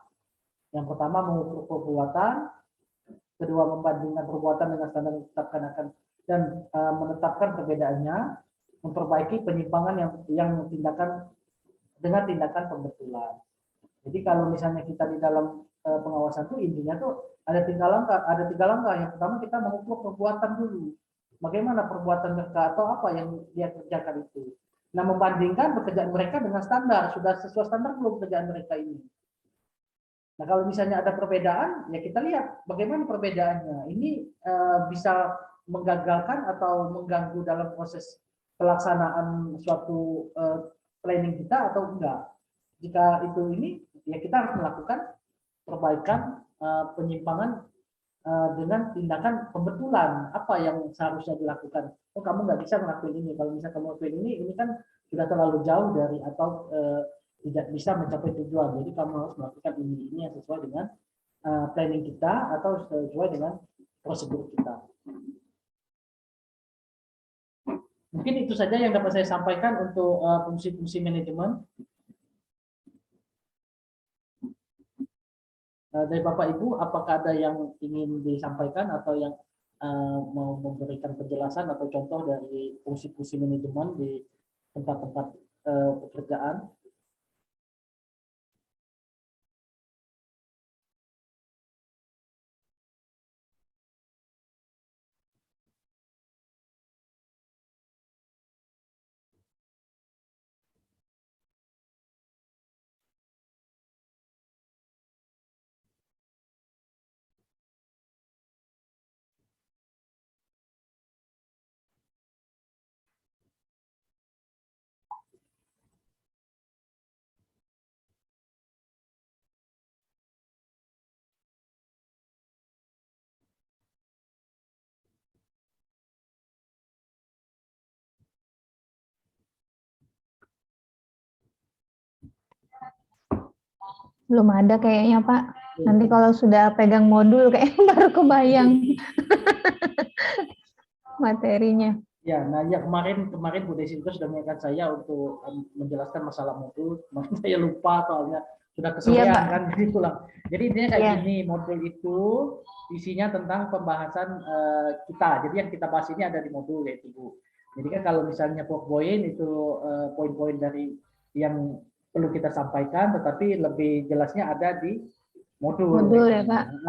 Speaker 1: Yang pertama mengukur perbuatan, kedua membandingkan perbuatan dengan standar yang ditetapkan dan menetapkan perbedaannya, memperbaiki penyimpangan yang tindakan dengan tindakan pembetulan. Jadi kalau misalnya kita di dalam pengawasan itu intinya tuh ada 3 langkah. Yang pertama kita mengukur perbuatan dulu. Bagaimana perbuatan mereka atau apa yang dia kerjakan itu. Nah, membandingkan pekerjaan mereka dengan standar, sudah sesuai standar belum pekerjaan mereka ini. Nah, kalau misalnya ada perbedaan, ya kita lihat bagaimana perbedaannya. Ini bisa menggagalkan atau mengganggu dalam proses pelaksanaan suatu planning kita atau enggak. Jika itu ini, ya kita harus melakukan perbaikan penyimpangan dengan tindakan pembetulan apa yang seharusnya dilakukan. Oh, kamu nggak bisa melakukan ini. Kalau misalnya kamu melakukan ini kan sudah terlalu jauh dari atau tidak bisa mencapai tujuan. Jadi kamu harus melakukan ini yang sesuai dengan planning kita atau sesuai dengan prosedur kita. Mungkin itu saja yang dapat saya sampaikan untuk fungsi-fungsi manajemen. Dari Bapak Ibu, apakah ada yang ingin disampaikan atau yang mau memberikan penjelasan atau contoh dari fungsi-fungsi manajemen di tempat-tempat pekerjaan?
Speaker 4: Belum ada kayaknya, Pak. Nanti kalau sudah pegang modul kayak baru kebayang materinya.
Speaker 1: Ya, nah ya kemarin Bu Desi juga sudah mengingatkan saya untuk menjelaskan masalah modul. Kemarin saya lupa soalnya sudah kesorean kan, jadi pulang. Jadi intinya kayak gini, modul itu isinya tentang pembahasan kita. Jadi yang kita bahas ini ada di modul yaitu Bu. Jadi kan kalau misalnya PowerPoint itu poin-poin dari yang perlu kita sampaikan, tetapi lebih jelasnya ada di modul.
Speaker 4: Modul ya, Pak.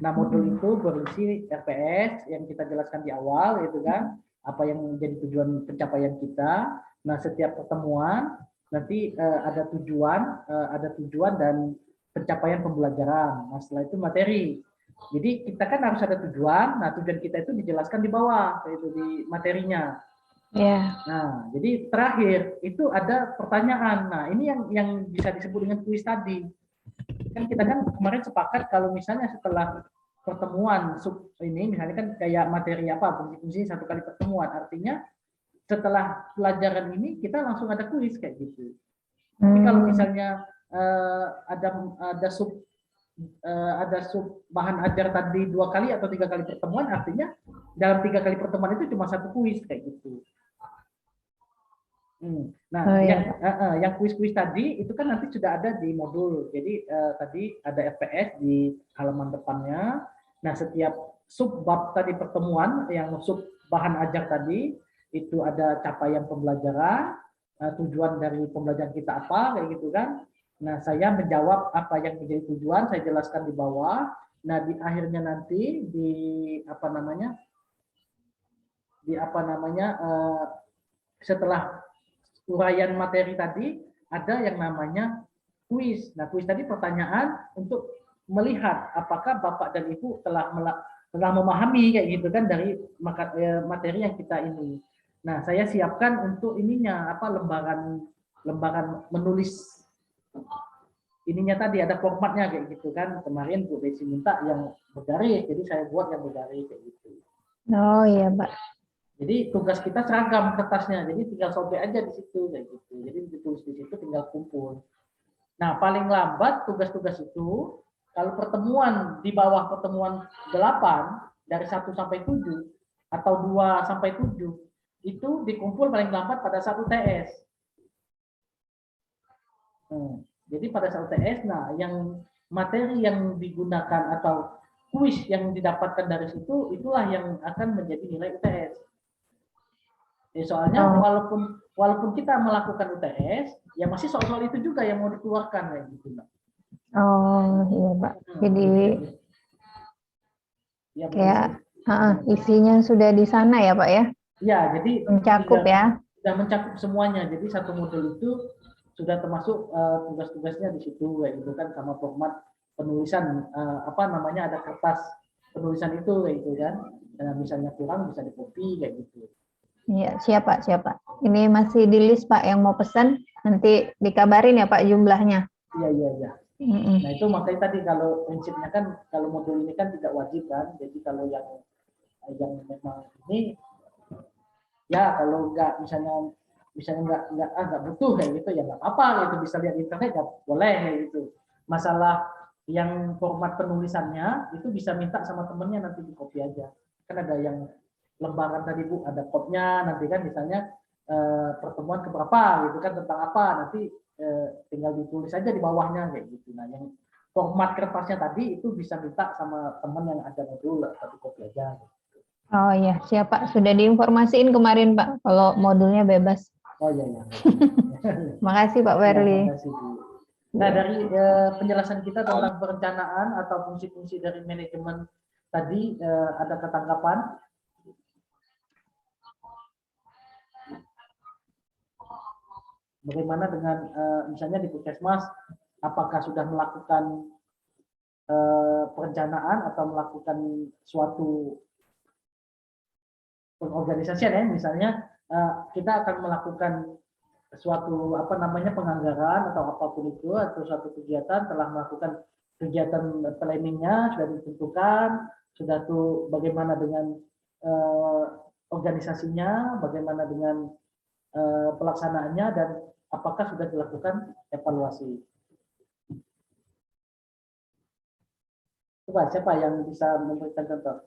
Speaker 1: Nah modul itu berisi RPS yang kita jelaskan di awal, itu kan apa yang menjadi tujuan pencapaian kita. Nah setiap pertemuan nanti ada tujuan dan pencapaian pembelajaran. Nah setelah itu materi. Jadi kita kan harus ada tujuan. Nah tujuan kita itu dijelaskan di bawah, yaitu di materinya.
Speaker 4: Yeah.
Speaker 1: Nah, jadi terakhir itu ada pertanyaan. Nah, ini yang bisa disebut dengan kuis tadi. Kan kita kan kemarin sepakat kalau misalnya setelah pertemuan ini, misalnya kan kayak materi apa, fungsi-fungsi 1 kali pertemuan. Artinya setelah pelajaran ini kita langsung ada kuis kayak gitu. Tapi kalau misalnya ada sub bahan ajar tadi 2 kali atau 3 kali pertemuan, artinya dalam 3 kali pertemuan itu cuma 1 kuis kayak gitu. Nah, yang kuis-kuis tadi itu kan nanti sudah ada di modul. Jadi tadi ada FPS di halaman depannya. Nah, setiap sub bab tadi pertemuan, yang sub bahan ajar tadi itu ada capaian pembelajaran, tujuan dari pembelajaran kita apa, kayak gitu kan. Nah, saya menjawab apa yang menjadi tujuan, saya jelaskan di bawah. Nah, di akhirnya nanti di apa namanya? Setelah uraian materi tadi ada yang namanya kuis. Nah, kuis tadi pertanyaan untuk melihat apakah Bapak dan Ibu telah memahami kayak gitu kan dari materi yang kita ini. Nah, saya siapkan untuk ininya apa lembaran menulis ininya tadi ada formatnya kayak gitu kan. Kemarin Bu Desi minta yang bergaris, jadi saya buat yang bergaris kayak gitu.
Speaker 4: Oh iya, Pak.
Speaker 1: Jadi tugas kita seragam kertasnya, jadi tinggal sobek aja di situ kayak gitu. Jadi ditulis di situ tinggal kumpul. Nah, paling lambat tugas-tugas itu kalau pertemuan di bawah pertemuan 8 dari 1 sampai 7 atau 2 sampai 7 itu dikumpul paling lambat pada saat UTS. Jadi pada saat UTS, nah yang materi yang digunakan atau kuis yang didapatkan dari situ itulah yang akan menjadi nilai UTS. Soalnya walaupun kita melakukan UTS, ya masih soal-soal itu juga yang mau dikeluarkan kayak gitu, Mbak.
Speaker 4: Oh iya, Pak. Jadi
Speaker 1: ya,
Speaker 4: kayak isinya sudah di sana ya, Pak ya?
Speaker 1: Ya, jadi
Speaker 4: mencakup ya.
Speaker 1: Sudah mencakup semuanya. Jadi satu modul itu sudah termasuk tugas-tugasnya di situ kayak gitu kan, sama format penulisan apa namanya ada kertas penulisan itu kayak gitu kan. Dan misalnya kurang bisa di-copy kayak gitu.
Speaker 4: Iya, siapa? Ini masih di list Pak yang mau pesan, nanti dikabarin ya Pak jumlahnya.
Speaker 1: Iya. Nah itu makanya tadi kalau prinsipnya kan kalau modul ini kan tidak wajib kan. Jadi kalau yang memang ini ya kalau misalnya nggak butuh kayak gitu ya nggak apa-apa gitu, bisa lihat internet ya boleh kayak gitu. Masalah yang format penulisannya itu bisa minta sama temennya nanti di copy aja. Kan ada yang lembaran tadi Bu, ada code-nya nanti kan misalnya pertemuan keberapa gitu kan tentang apa nanti tinggal ditulis aja di bawahnya kayak gitu. Nah yang format kertasnya tadi itu bisa minta sama teman yang ada modul atau copy aja. Gitu.
Speaker 4: Oh iya, siap Pak. Sudah diinformasiin kemarin Pak kalau modulnya bebas.
Speaker 1: Oh iya.
Speaker 4: Makasih Pak Verly.
Speaker 1: Ya, makasih, Bu. Nah dari penjelasan kita tentang perencanaan atau fungsi-fungsi dari manajemen tadi ada ketanggapan? Bagaimana dengan misalnya di Puskesmas, apakah sudah melakukan perencanaan atau melakukan suatu pengorganisasian ya, misalnya kita akan melakukan suatu apa namanya penganggaran atau apapun itu atau suatu kegiatan telah melakukan kegiatan planningnya sudah ditentukan, sudah tuh bagaimana dengan organisasinya, bagaimana dengan pelaksanaannya dan apakah sudah dilakukan evaluasi. Coba siapa yang bisa memberikan contoh?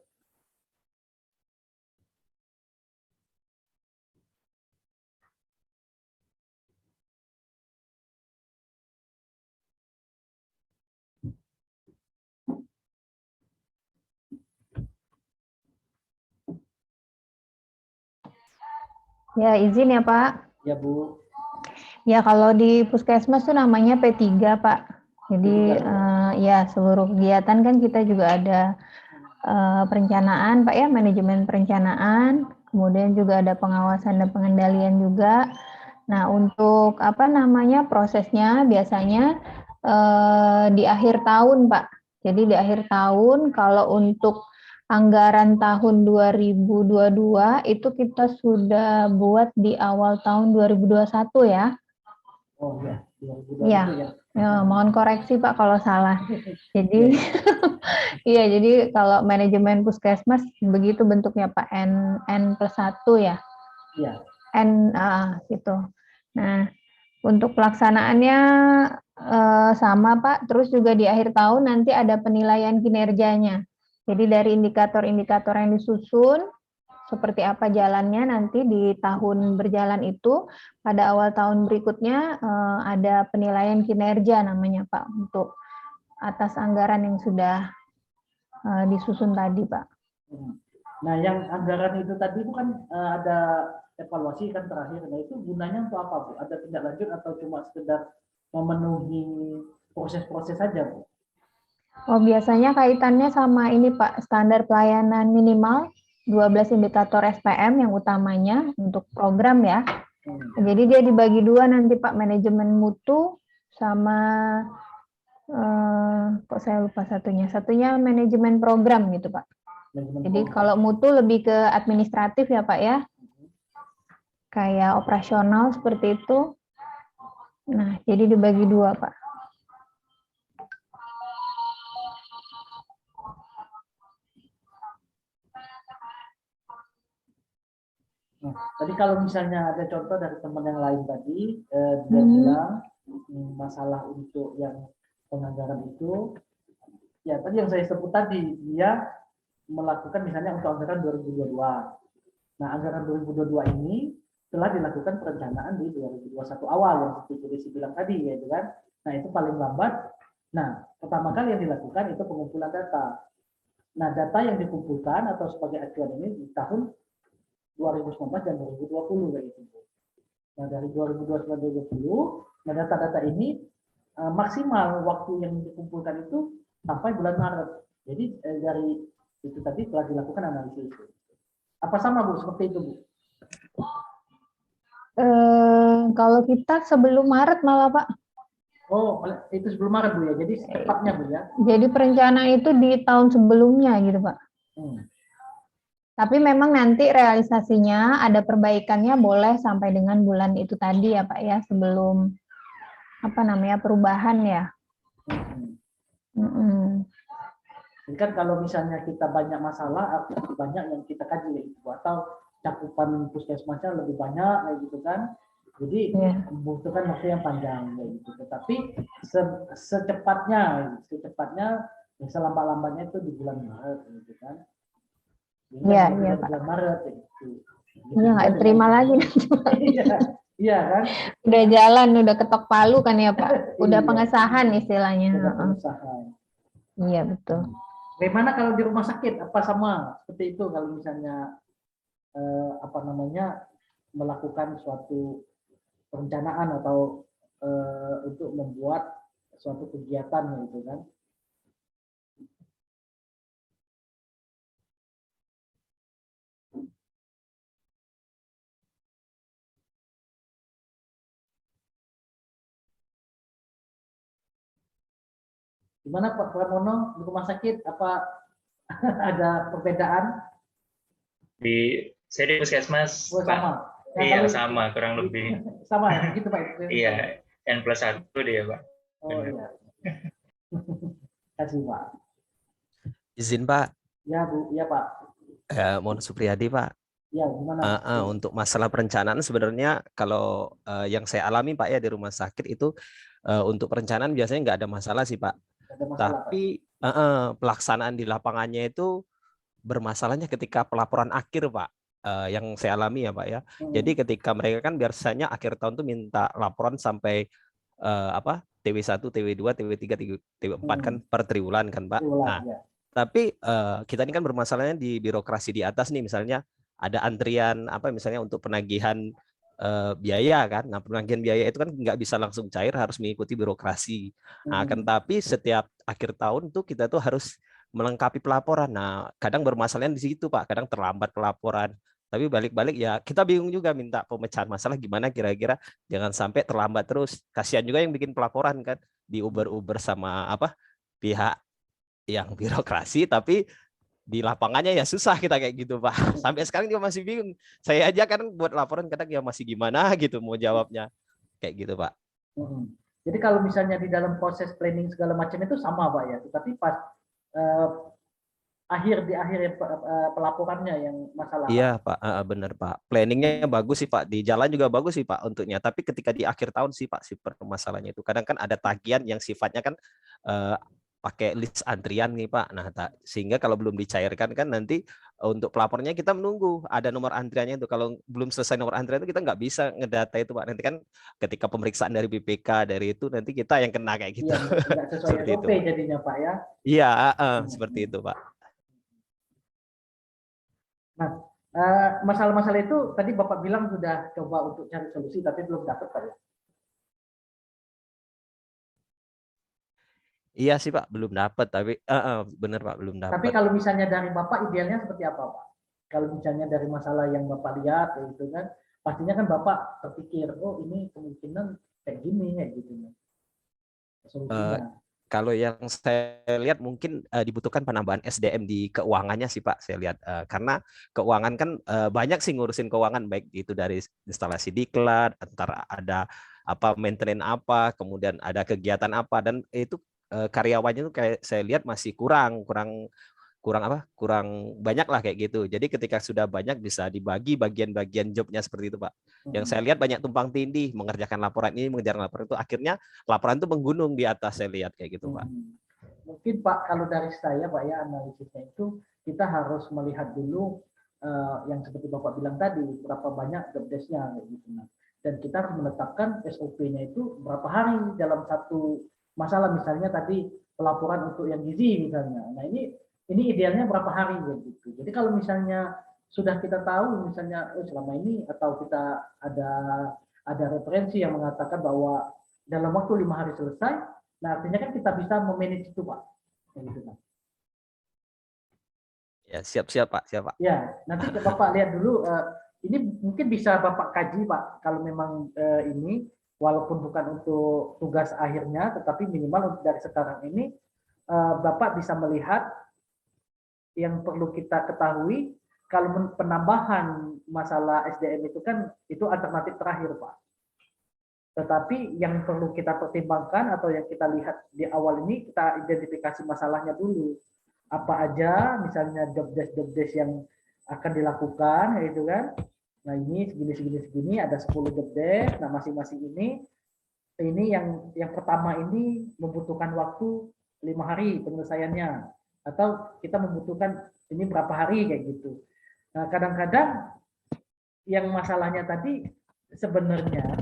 Speaker 4: Ya izin ya Pak.
Speaker 1: Ya Bu.
Speaker 4: Ya kalau di Puskesmas tuh namanya P3 Pak. Jadi ya seluruh kegiatan kan kita juga ada perencanaan Pak ya, manajemen perencanaan, kemudian juga ada pengawasan dan pengendalian juga. Nah untuk apa namanya prosesnya biasanya di akhir tahun Pak. Jadi di akhir tahun kalau untuk anggaran tahun 2022 itu kita sudah buat di awal tahun 2021 ya.
Speaker 1: Oh ya, 2022
Speaker 4: ya.
Speaker 1: ya.
Speaker 4: Ya, mohon koreksi Pak kalau salah. Jadi iya, jadi kalau manajemen Puskesmas begitu bentuknya Pak, N+1 ya.
Speaker 1: Iya.
Speaker 4: N gitu. Nah, untuk pelaksanaannya sama Pak, terus juga di akhir tahun nanti ada penilaian kinerjanya. Jadi dari indikator-indikator yang disusun, seperti apa jalannya nanti di tahun berjalan itu, pada awal tahun berikutnya ada penilaian kinerja namanya Pak, untuk atas anggaran yang sudah disusun tadi Pak.
Speaker 1: Nah yang anggaran itu tadi itu kan ada evaluasi kan terakhir, nah itu gunanya untuk apa Bu? Ada tindak lanjut atau cuma sekedar memenuhi proses-proses saja Bu?
Speaker 4: Oh, biasanya kaitannya sama ini Pak, standar pelayanan minimal 12 indikator SPM yang utamanya untuk program ya. Jadi dia dibagi dua nanti Pak, manajemen mutu sama kok saya lupa satunya. Satunya manajemen program gitu Pak. Jadi kalau mutu lebih ke administratif ya Pak ya. Kayak operasional seperti itu. Nah, jadi dibagi dua Pak.
Speaker 1: Nah, tadi kalau misalnya ada contoh dari teman yang lain tadi, dia bilang masalah untuk yang penganggaran itu, ya tadi yang saya sebut tadi, dia melakukan misalnya untuk anggaran 2022. Nah, anggaran 2022 ini telah dilakukan perencanaan di 2021 awal yang seperti Desi bilang tadi, ya kan? Nah, itu paling lambat. Nah, pertama kali yang dilakukan itu pengumpulan data. Nah, data yang dikumpulkan atau sebagai acuan ini di tahun 2019 dan 2020 kayak gitu. Nah, dari 2020 sampai 2020, nah data-data ini maksimal waktu yang dikumpulkan itu sampai bulan Maret. Jadi dari itu tadi telah dilakukan analisis. Apa sama Bu seperti itu Bu?
Speaker 4: Kalau kita sebelum Maret malah Pak.
Speaker 1: Oh, itu sebelum Maret Bu ya. Jadi secepatnya Bu ya.
Speaker 4: Jadi perencanaan itu di tahun sebelumnya gitu Pak. Tapi memang nanti realisasinya ada perbaikannya boleh sampai dengan bulan itu tadi ya Pak ya, sebelum apa namanya perubahan ya.
Speaker 1: Jadi kan kalau misalnya kita banyak masalah, banyak yang kita kaji gitu, atau cakupan puskesmasnya lebih banyak kayak gitu kan. Jadi membutuhkan waktu yang panjang kayak gitu. Tetapi secepatnya yang selambat-lambatnya itu di bulan Maret gitu kan.
Speaker 4: Iya, iya Pak.
Speaker 1: Bulan Maret gitu.
Speaker 4: Iya nggak terima lagi.
Speaker 1: Iya kan.
Speaker 4: Udah jalan, udah ketok palu kan ya Pak. Udah pengesahan istilahnya.
Speaker 1: Udah pengesahan.
Speaker 4: Iya betul.
Speaker 1: Bagaimana kalau di rumah sakit? Apa sama seperti itu kalau misalnya melakukan suatu perencanaan atau untuk membuat suatu kegiatan gitu kan? Gimana Pak Pramono di rumah sakit? Apa ada perbedaan?
Speaker 5: Saya di puskesmas,
Speaker 1: Oh, sama.
Speaker 5: Pak. Iya, sama kurang lebih.
Speaker 1: Sama ya, begitu Pak.
Speaker 5: Iya, N+1 dia Pak.
Speaker 1: Oh iya. Kasih Pak.
Speaker 6: Izin Pak.
Speaker 1: Ya Bu, ya Pak.
Speaker 6: Mohon Supriyadi Pak.
Speaker 1: Ya, gimana?
Speaker 6: Untuk masalah perencanaan sebenarnya kalau yang saya alami Pak ya di rumah sakit itu untuk perencanaan biasanya nggak ada masalah sih Pak.
Speaker 1: Ada masalah,
Speaker 6: Tapi pelaksanaan di lapangannya itu bermasalahnya ketika pelaporan akhir Pak. Yang saya alami ya Pak ya. Jadi ketika mereka kan biasanya akhir tahun tuh minta laporan sampai TW1, TW2, TW3, TW4 kan per triwulan kan Pak. Nah, tapi kita ini kan bermasalahnya di birokrasi di atas nih, misalnya ada antrian misalnya untuk penagihan biaya kan. Nah, penagihan biaya itu kan nggak bisa langsung cair, harus mengikuti birokrasi. Nah, kan tapi setiap akhir tahun tuh kita tuh harus melengkapi pelaporan. Nah, kadang bermasalahnya di situ Pak, kadang terlambat pelaporan. Tapi balik-balik ya kita bingung juga minta pemecahan masalah gimana kira-kira, jangan sampai terlambat terus. Kasihan juga yang bikin pelaporan kan, diuber-uber sama pihak yang birokrasi, tapi di lapangannya ya susah kita kayak gitu Pak. Sampai sekarang juga masih bingung. Saya aja kan buat laporan kadang ya masih gimana gitu mau jawabnya. Kayak gitu Pak.
Speaker 1: Jadi kalau misalnya di dalam proses planning segala macam itu sama Pak ya. Tetapi pas di akhir pelaporannya yang masalah.
Speaker 6: Iya Pak, benar Pak. Planningnya bagus sih Pak. Di jalan juga bagus sih Pak untuknya. Tapi ketika di akhir tahun sih Pak, si permasalahannya itu. Kadang kan ada tagihan yang sifatnya kan pakai list antrian nih Pak. Nah, sehingga kalau belum dicairkan kan nanti untuk pelapornya kita menunggu ada nomor antriannya itu. Kalau belum selesai nomor antrian itu kita nggak bisa ngedata itu Pak. Nanti kan ketika pemeriksaan dari BPK dari itu nanti kita yang kena kayak gitu.
Speaker 1: Iya, tidak sesuai
Speaker 6: seperti
Speaker 1: SOP
Speaker 6: itu
Speaker 1: jadinya Pak ya.
Speaker 6: Iya, seperti itu Pak.
Speaker 1: Nah, masalah-masalah itu tadi Bapak bilang sudah coba untuk cari solusi tapi belum dapat Pak ya.
Speaker 6: Iya sih Pak, belum dapat tapi bener Pak, belum
Speaker 1: Tapi
Speaker 6: dapat.
Speaker 1: kalau misalnya dari Bapak idealnya seperti apa, Pak? Kalau misalnya dari masalah yang Bapak lihat itu kan, pastinya kan Bapak terpikir, oh ini kemungkinan kayak gini ya gitu kan. Solusinya.
Speaker 6: Kalau yang saya lihat mungkin dibutuhkan penambahan SDM di keuangannya sih Pak, saya lihat karena keuangan kan banyak sih ngurusin keuangan, baik itu dari instalasi diklat, antara ada apa maintenance apa, kemudian ada kegiatan apa, dan itu karyawannya itu kayak saya lihat masih kurang banyak lah kayak gitu. Jadi ketika sudah banyak bisa dibagi bagian-bagian jobnya seperti itu Pak. Yang saya lihat banyak tumpang tindih, mengerjakan laporan ini, mengerjakan laporan itu, akhirnya laporan itu menggunung di atas, saya lihat kayak gitu Pak.
Speaker 1: Mungkin Pak, kalau dari saya Pak ya, analisisnya itu kita harus melihat dulu yang seperti Bapak bilang tadi, berapa banyak job desk-nya kayak gitu. Nah, dan kita harus menetapkan SOP-nya itu berapa hari dalam satu masalah, misalnya tadi pelaporan untuk yang gizi misalnya. Nah, ini idealnya berapa hari gitu. Jadi kalau misalnya sudah kita tahu misalnya selama ini, atau kita ada referensi yang mengatakan bahwa dalam waktu 5 hari selesai, nah artinya kan kita bisa memanage itu Pak. Gitu, Pak.
Speaker 6: Ya, siap Pak, siap Pak.
Speaker 1: Ya, nanti Bapak lihat dulu, ini mungkin bisa Bapak kaji Pak, kalau memang ini walaupun bukan untuk tugas akhirnya, tetapi minimal untuk dari sekarang ini Bapak bisa melihat yang perlu kita ketahui. Kalau penambahan masalah SDM itu kan itu alternatif terakhir Pak. Tetapi yang perlu kita pertimbangkan atau yang kita lihat di awal ini, kita identifikasi masalahnya dulu. Apa aja misalnya job desk yang akan dilakukan, gitu kan. Nah ini segini, ada 10 job desk. Nah masing-masing ini yang pertama ini membutuhkan waktu 5 hari penyelesaiannya. Atau kita membutuhkan ini berapa hari kayak gitu. Nah kadang-kadang yang masalahnya tadi sebenarnya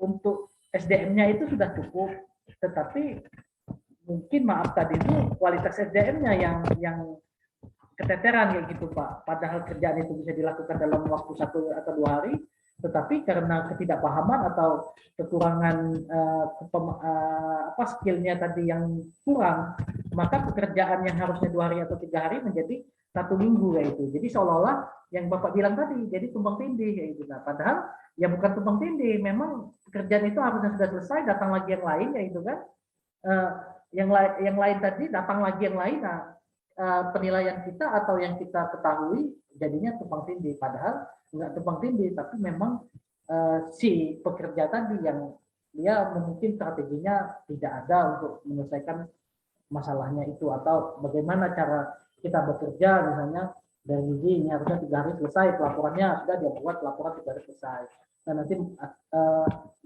Speaker 1: untuk SDM-nya itu sudah cukup, tetapi mungkin maaf tadi itu kualitas SDM-nya yang keteteran kayak gitu Pak. Padahal kerjaan itu bisa dilakukan dalam waktu 1 atau 2 hari, tetapi karena ketidakpahaman atau kekurangan skillnya tadi yang kurang, maka pekerjaan yang harusnya 2 hari atau 3 hari menjadi 1 minggu kayak itu. Jadi seolah-olah yang Bapak bilang tadi, jadi tumpang tindih kayak gitu. Nah, padahal ya bukan tumpang tindih, memang pekerjaan itu harusnya sudah selesai, datang lagi yang lain kayak itu kan. Yang lain tadi datang lagi yang lain. Nah, penilaian kita atau yang kita ketahui jadinya tumpang tindih, padahal enggak tumpang tindih, tapi memang si pekerja tadi yang dia mungkin strateginya tidak ada untuk menyelesaikan masalahnya itu, atau bagaimana cara kita bekerja, misalnya dari gizi ini harusnya 3 hari selesai pelaporannya, sudah dia buat laporan 3 hari selesai, dan nanti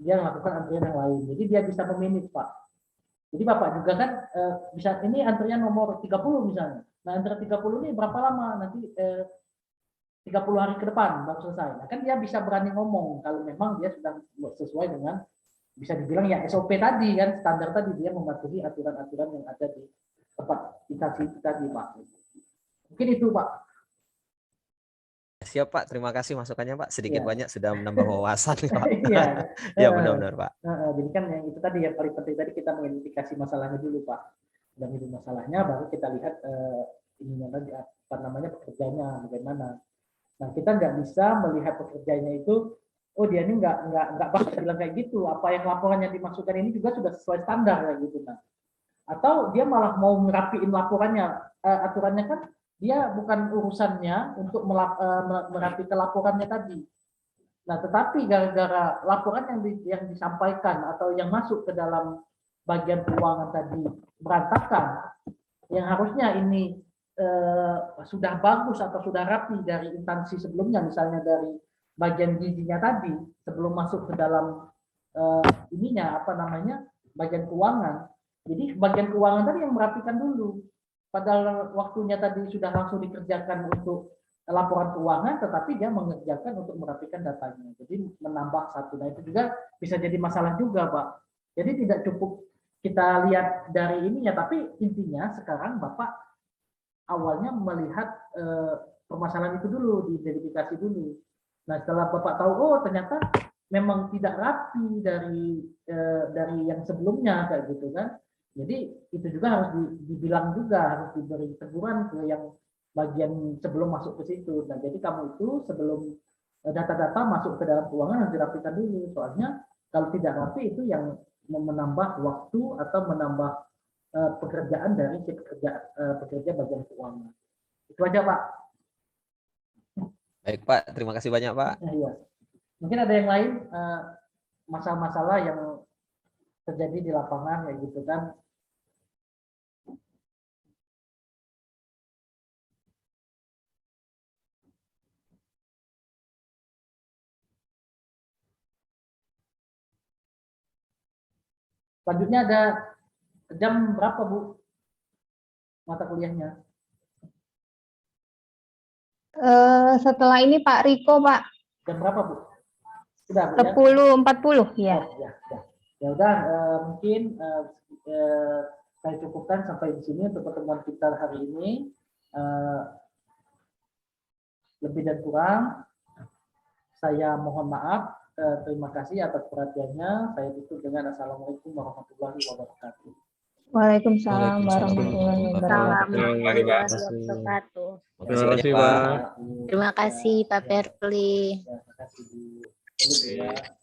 Speaker 1: dia melakukan antrian yang lain, jadi dia bisa memanage Pak. Jadi Bapak juga kan bisa, ini antrian nomor 30 misalnya, nah antrian 30 ini berapa lama, nanti 30 hari ke depan baru selesai. Nah kan dia bisa berani ngomong kalau memang dia sudah sesuai dengan, bisa dibilang ya SOP tadi kan, standar tadi, dia mematuhi aturan-aturan yang ada di tempat kita tadi Pak. Mungkin itu Pak.
Speaker 6: Siap Pak, terima kasih masukannya Pak. Sedikit
Speaker 1: Ya.
Speaker 6: banyak sudah menambah wawasan Pak.
Speaker 1: Iya.
Speaker 6: Ya benar-benar Pak.
Speaker 1: Jadi kan yang itu tadi yang paling penting tadi, kita mengidentifikasi masalahnya dulu Pak. Dan itu masalahnya baru kita lihat ininya tadi apa namanya, pekerjanya bagaimana. Nah kita nggak bisa melihat pekerjanya itu, oh dia ini nggak bakal bilang kayak gitu. Apa yang laporan yang dimasukkan ini juga sudah sesuai standar kayak gitu. Nah, atau dia malah mau ngerapiin laporannya, aturannya kan dia bukan urusannya untuk merapikan laporannya tadi. Nah, tetapi gara-gara laporan yang disampaikan atau yang masuk ke dalam bagian keuangan tadi berantakan, yang harusnya ini sudah bagus atau sudah rapi dari instansi sebelumnya, misalnya dari bagian gizinya tadi sebelum masuk ke dalam bagian keuangan. Jadi bagian keuangan tadi yang merapikan dulu. Padahal waktunya tadi sudah langsung dikerjakan untuk laporan keuangan, tetapi dia mengerjakan untuk merapikan datanya. Jadi menambah satu. Nah itu juga bisa jadi masalah juga Pak. Jadi tidak cukup kita lihat dari ininya, tapi intinya sekarang Bapak awalnya melihat permasalahan itu dulu, diidentifikasi dulu. Nah setelah Bapak tahu, oh ternyata memang tidak rapi dari yang sebelumnya kayak gitu kan. Jadi itu juga harus dibilang juga, harus diberi teguran ke yang bagian sebelum masuk ke situ. Nah, jadi kamu itu sebelum data-data masuk ke dalam keuangan harus dirapikan dulu. Soalnya kalau tidak rapi itu yang menambah waktu atau menambah pekerjaan dari si pekerja bagian keuangan. Itu aja, Pak.
Speaker 6: Baik Pak, terima kasih banyak Pak.
Speaker 1: Iya. Mungkin ada yang lain masalah-masalah yang terjadi di lapangan kayak gitu kan. Selanjutnya ada jam berapa, Bu? Mata kuliahnya?
Speaker 4: Setelah ini Pak Riko, Pak.
Speaker 1: Jam berapa, Bu? Sudah, Bu, ya?
Speaker 4: 10.40 ya.
Speaker 1: Oh, ya udah, mungkin saya cukupkan sampai di sini untuk pertemuan kita hari ini. Lebih dan kurang saya mohon maaf. Terima kasih atas perhatiannya. Saya tutup dengan Assalamualaikum warahmatullahi wabarakatuh.
Speaker 4: Waalaikumsalam
Speaker 6: Waalaikumsalam
Speaker 4: warahmatullahi wabarakatuh.
Speaker 5: Mari, Pak.
Speaker 7: wabarakatuh.
Speaker 6: Terima kasih
Speaker 2: kasih,
Speaker 6: banyak
Speaker 2: Pak.
Speaker 6: Pak.
Speaker 7: Terima kasih Pak Perli.
Speaker 1: Ya, terima kasih, Bu.